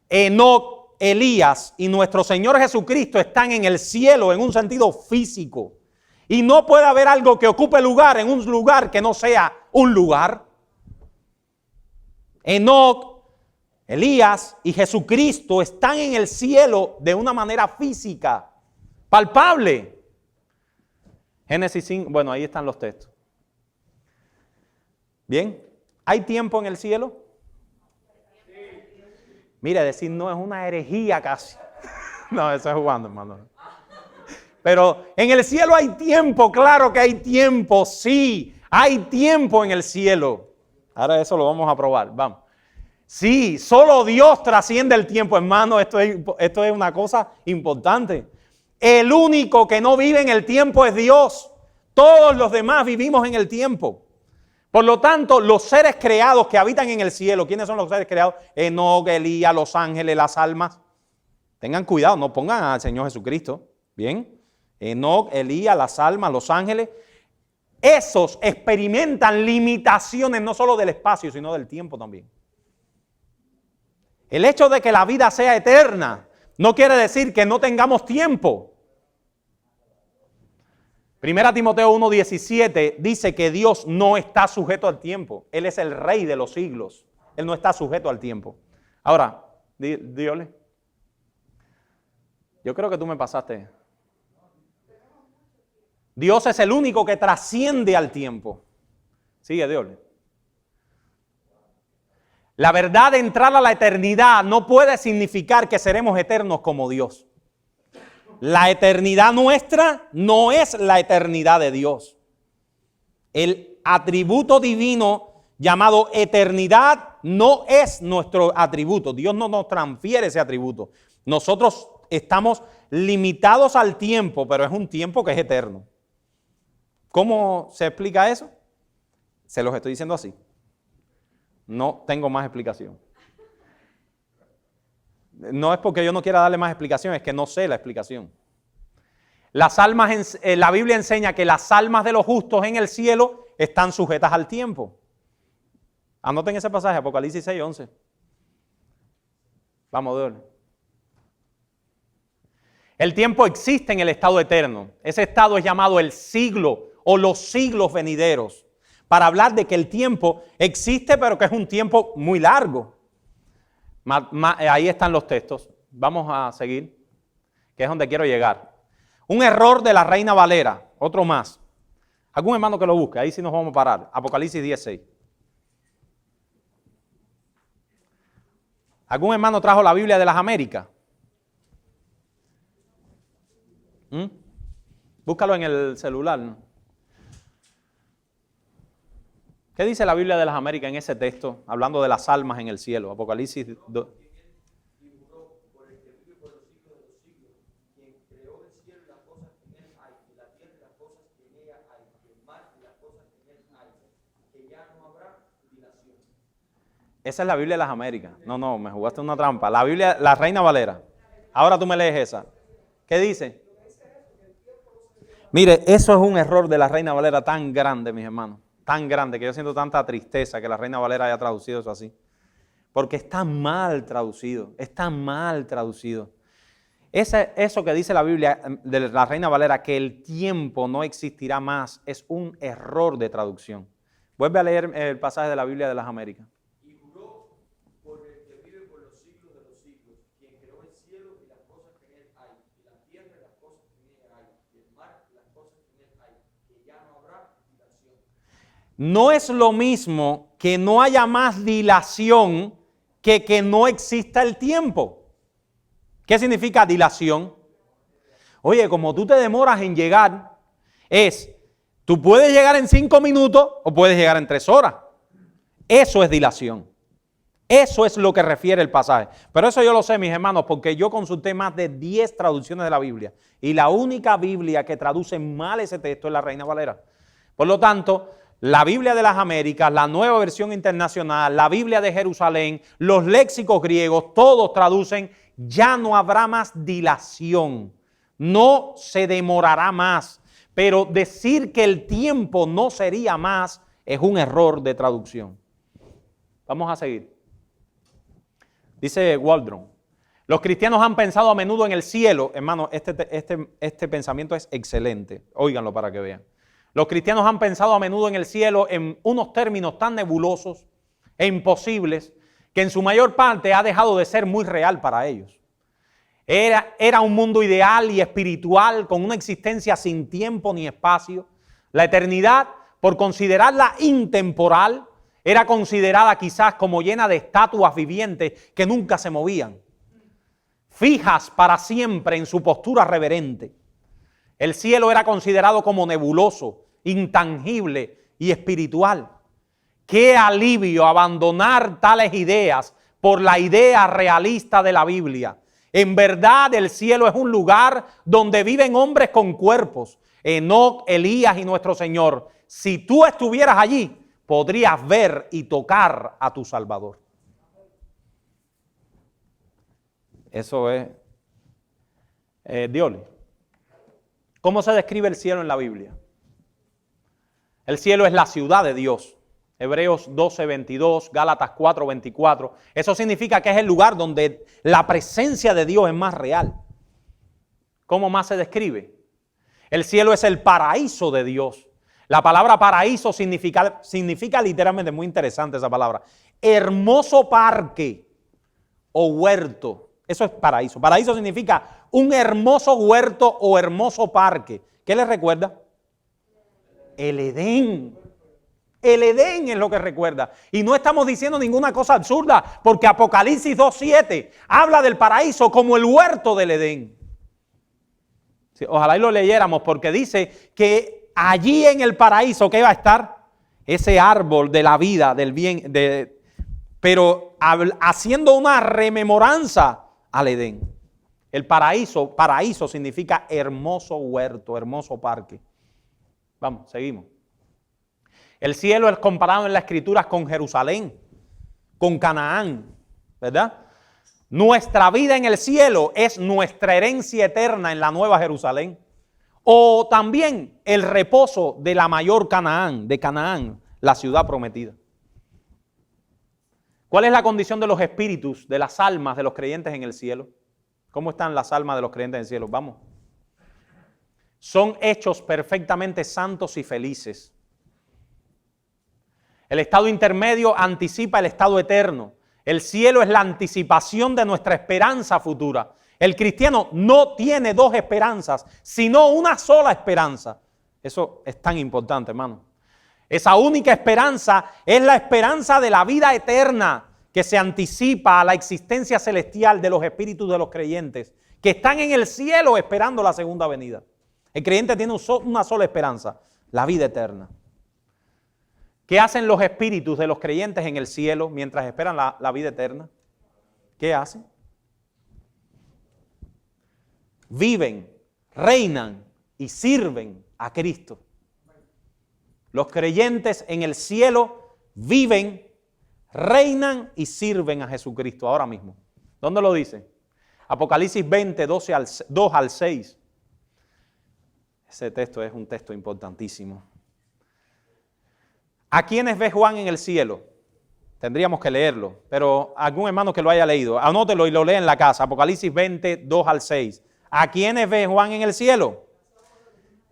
Enoc, Elías y nuestro Señor Jesucristo están en el cielo en un sentido físico. Y no puede haber algo que ocupe lugar en un lugar que no sea un lugar. Enoc, Elías y Jesucristo están en el cielo de una manera física, palpable. Génesis 5, bueno, ahí están los textos. Bien, ¿hay tiempo en el cielo? Mire, decir no es una herejía casi. No, eso es jugando, hermano. Pero en el cielo hay tiempo, claro que hay tiempo, sí, hay tiempo en el cielo. Ahora eso lo vamos a probar, vamos. Sí, solo Dios trasciende el tiempo, hermano, esto es una cosa importante. El único que no vive en el tiempo es Dios. Todos los demás vivimos en el tiempo. Por lo tanto, los seres creados que habitan en el cielo, ¿quiénes son los seres creados? Enoc, Elías, los ángeles, las almas. Tengan cuidado, no pongan al Señor Jesucristo. Bien. Enoc, Elías, las almas, los ángeles. Esos experimentan limitaciones no solo del espacio, sino del tiempo también. El hecho de que la vida sea eterna no quiere decir que no tengamos tiempo. Primera Timoteo 1:17 dice que Dios no está sujeto al tiempo. Él es el rey de los siglos. Él no está sujeto al tiempo. Ahora, dígale. Yo creo que tú me pasaste. Dios es el único que trasciende al tiempo. Sigue, dígale. La verdad de entrar a la eternidad no puede significar que seremos eternos como Dios. La eternidad nuestra no es la eternidad de Dios. El atributo divino llamado eternidad no es nuestro atributo. Dios no nos transfiere ese atributo. Nosotros estamos limitados al tiempo, pero es un tiempo que es eterno. ¿Cómo se explica eso? Se los estoy diciendo así. No tengo más explicación. no es porque yo no quiera darle más explicación, es que no sé la explicación. Las almas, la Biblia enseña que las almas de los justos en el cielo están sujetas al tiempo. Anoten ese pasaje, Apocalipsis 6:11. Vamos, Dios. El tiempo existe en el estado eterno. Ese estado es llamado el siglo o los siglos venideros, para hablar de que el tiempo existe, pero que es un tiempo muy largo. Ahí están los textos. Vamos a seguir, que es donde quiero llegar. Un error de la Reina Valera, otro más. ¿Algún hermano que lo busque? Ahí sí nos vamos a parar. Apocalipsis 10:6. ¿Algún hermano trajo la Biblia de las Américas? Búscalo en el celular, ¿no? ¿Qué dice la Biblia de las Américas en ese texto, hablando de las almas en el cielo? Apocalipsis 2. Esa es la Biblia de las Américas. No, me jugaste una trampa. La Biblia, la Reina Valera. Ahora tú me lees esa. ¿Qué dice? Mire, eso es un error de la Reina Valera tan grande, mis hermanos. Tan grande que yo siento tanta tristeza que la Reina Valera haya traducido eso así. Porque está mal traducido. Está mal traducido. Eso que dice la Biblia de la Reina Valera, que el tiempo no existirá más, es un error de traducción. Vuelve a leer el pasaje de la Biblia de las Américas. No es lo mismo que no haya más dilación que no exista el tiempo. ¿Qué significa dilación? Oye, como tú te demoras en llegar, tú puedes llegar en 5 minutos o puedes llegar en 3 horas. Eso es dilación. Eso es lo que refiere el pasaje. Pero eso yo lo sé, mis hermanos, porque yo consulté más de 10 traducciones de la Biblia. Y la única Biblia que traduce mal ese texto es la Reina Valera. Por lo tanto, la Biblia de las Américas, la Nueva Versión Internacional, la Biblia de Jerusalén, los léxicos griegos, todos traducen, ya no habrá más dilación, no se demorará más. Pero decir que el tiempo no sería más es un error de traducción. Vamos a seguir. Dice Waldron, los cristianos han pensado a menudo en el cielo. Hermano, este pensamiento es excelente. Óiganlo para que vean. Los cristianos han pensado a menudo en el cielo en unos términos tan nebulosos e imposibles que en su mayor parte ha dejado de ser muy real para ellos. Era un mundo ideal y espiritual con una existencia sin tiempo ni espacio. La eternidad, por considerarla intemporal, era considerada quizás como llena de estatuas vivientes que nunca se movían, fijas para siempre en su postura reverente. El cielo era considerado como nebuloso, intangible y espiritual. Qué alivio abandonar tales ideas por la idea realista de la Biblia. En verdad, el cielo es un lugar donde viven hombres con cuerpos. Enoc, Elías y nuestro Señor. Si tú estuvieras allí, podrías ver y tocar a tu Salvador. Eso es Dios. ¿Cómo se describe el cielo en la Biblia? El cielo es la ciudad de Dios. Hebreos 12:22, Gálatas 4:24. Eso significa que es el lugar donde la presencia de Dios es más real. ¿Cómo más se describe? El cielo es el paraíso de Dios. La palabra paraíso significa literalmente, muy interesante esa palabra, hermoso parque o huerto. Eso es paraíso. Paraíso significa un hermoso huerto o hermoso parque. ¿Qué les recuerda? El Edén. El Edén es lo que recuerda. Y no estamos diciendo ninguna cosa absurda, porque Apocalipsis 2:7 habla del paraíso como el huerto del Edén. Sí, ojalá y lo leyéramos, porque dice que allí en el paraíso, ¿qué va a estar? Ese árbol de la vida, del bien, pero haciendo una rememoranza al Edén. El paraíso significa hermoso huerto, hermoso parque. Vamos, seguimos. El cielo es comparado en las Escrituras con Jerusalén, con Canaán, ¿verdad? Nuestra vida en el cielo es nuestra herencia eterna en la Nueva Jerusalén. O también el reposo de la mayor Canaán, de Canaán, la ciudad prometida. ¿Cuál es la condición de los espíritus, de las almas de los creyentes en el cielo? ¿Cómo están las almas de los creyentes en el cielo? Vamos. Son hechos perfectamente santos y felices. El estado intermedio anticipa el estado eterno. El cielo es la anticipación de nuestra esperanza futura. El cristiano no tiene dos esperanzas, sino una sola esperanza. Eso es tan importante, hermano. Esa única esperanza es la esperanza de la vida eterna que se anticipa a la existencia celestial de los espíritus de los creyentes que están en el cielo esperando la segunda venida. El creyente tiene una sola esperanza, la vida eterna. ¿Qué hacen los espíritus de los creyentes en el cielo mientras esperan la vida eterna? ¿Qué hacen? Viven, reinan y sirven a Cristo. Los creyentes en el cielo viven, reinan y sirven a Jesucristo ahora mismo. ¿Dónde lo dice? Apocalipsis 20, 2 al 6. Ese texto es un texto importantísimo. ¿A quiénes ve Juan en el cielo? Tendríamos que leerlo, pero algún hermano que lo haya leído, anótelo y lo lee en la casa. Apocalipsis 20, 2 al 6. ¿A quiénes ve Juan en el cielo?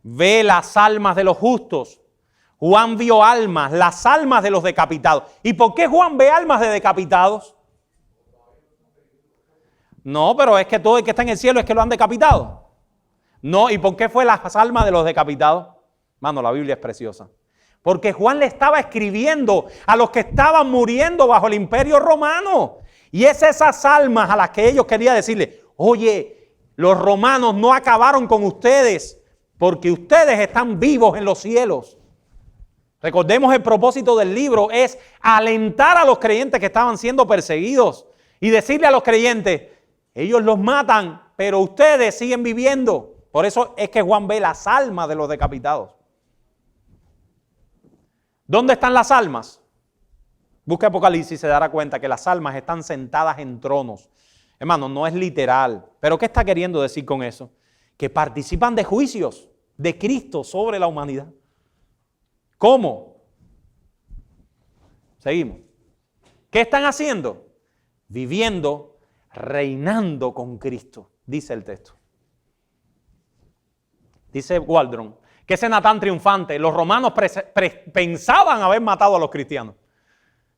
Ve las almas de los justos. Juan vio almas, las almas de los decapitados. ¿Y por qué Juan ve almas de decapitados? No, pero es que todo el que está en el cielo es que lo han decapitado. No, ¿y por qué fue las almas de los decapitados? Mano, la Biblia es preciosa. Porque Juan le estaba escribiendo a los que estaban muriendo bajo el imperio romano. Y es esas almas a las que ellos querían decirle, oye, los romanos no acabaron con ustedes porque ustedes están vivos en los cielos. Recordemos, el propósito del libro es alentar a los creyentes que estaban siendo perseguidos y decirle a los creyentes, ellos los matan, pero ustedes siguen viviendo. Por eso es que Juan ve las almas de los decapitados. ¿Dónde están las almas? Busca Apocalipsis y se dará cuenta que las almas están sentadas en tronos. Hermano, no es literal. ¿Pero qué está queriendo decir con eso? Que participan de juicios de Cristo sobre la humanidad. ¿Cómo? Seguimos. ¿Qué están haciendo? Viviendo, reinando con Cristo, dice el texto. Dice Waldron, que escena tan triunfante. Los romanos pensaban haber matado a los cristianos.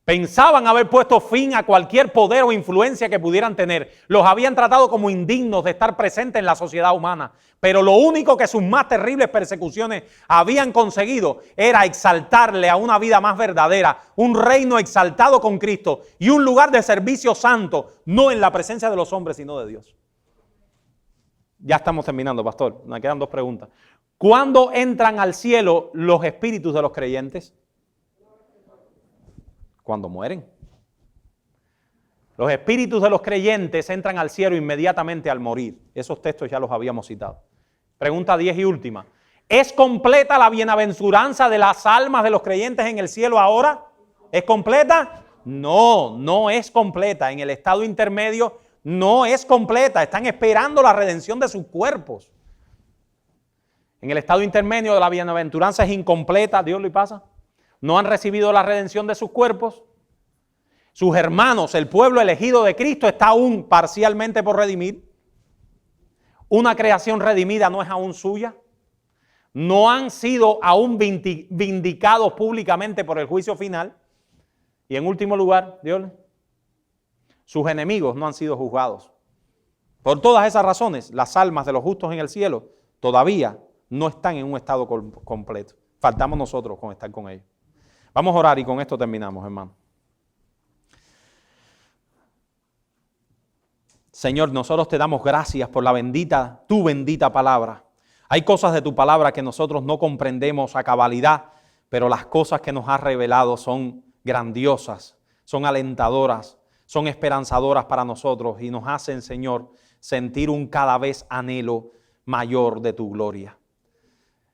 Pensaban haber puesto fin a cualquier poder o influencia que pudieran tener. Los habían tratado como indignos de estar presentes en la sociedad humana. Pero lo único que sus más terribles persecuciones habían conseguido era exaltarle a una vida más verdadera, un reino exaltado con Cristo y un lugar de servicio santo, no en la presencia de los hombres, sino de Dios. Ya estamos terminando, pastor. Nos quedan 2 preguntas. ¿Cuándo entran al cielo los espíritus de los creyentes? Cuando mueren. Los espíritus de los creyentes entran al cielo inmediatamente al morir. Esos textos ya los habíamos citado. Pregunta 10 y última. ¿Es completa la bienaventuranza de las almas de los creyentes en el cielo ahora? ¿Es completa? No, no es completa. En el estado intermedio no es completa. Están esperando la redención de sus cuerpos. En el estado intermedio de la bienaventuranza es incompleta. ¿Dios lo pasa? No han recibido la redención de sus cuerpos. Sus hermanos, el pueblo elegido de Cristo, está aún parcialmente por redimir. Una creación redimida no es aún suya. No han sido aún vindicados públicamente por el juicio final. Y en último lugar, Dios, sus enemigos no han sido juzgados. Por todas esas razones, las almas de los justos en el cielo todavía no están en un estado completo. Faltamos nosotros con estar con ellos. Vamos a orar y con esto terminamos, hermano. Señor, nosotros te damos gracias por tu bendita palabra. Hay cosas de tu palabra que nosotros no comprendemos a cabalidad, pero las cosas que nos has revelado son grandiosas, son alentadoras, son esperanzadoras para nosotros y nos hacen, Señor, sentir un cada vez anhelo mayor de tu gloria.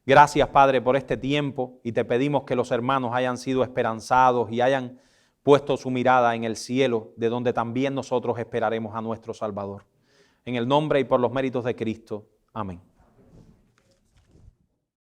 Gracias, Padre, por este tiempo y te pedimos que los hermanos hayan sido esperanzados y hayan puesto su mirada en el cielo, de donde también nosotros esperaremos a nuestro Salvador. En el nombre y por los méritos de Cristo. Amén.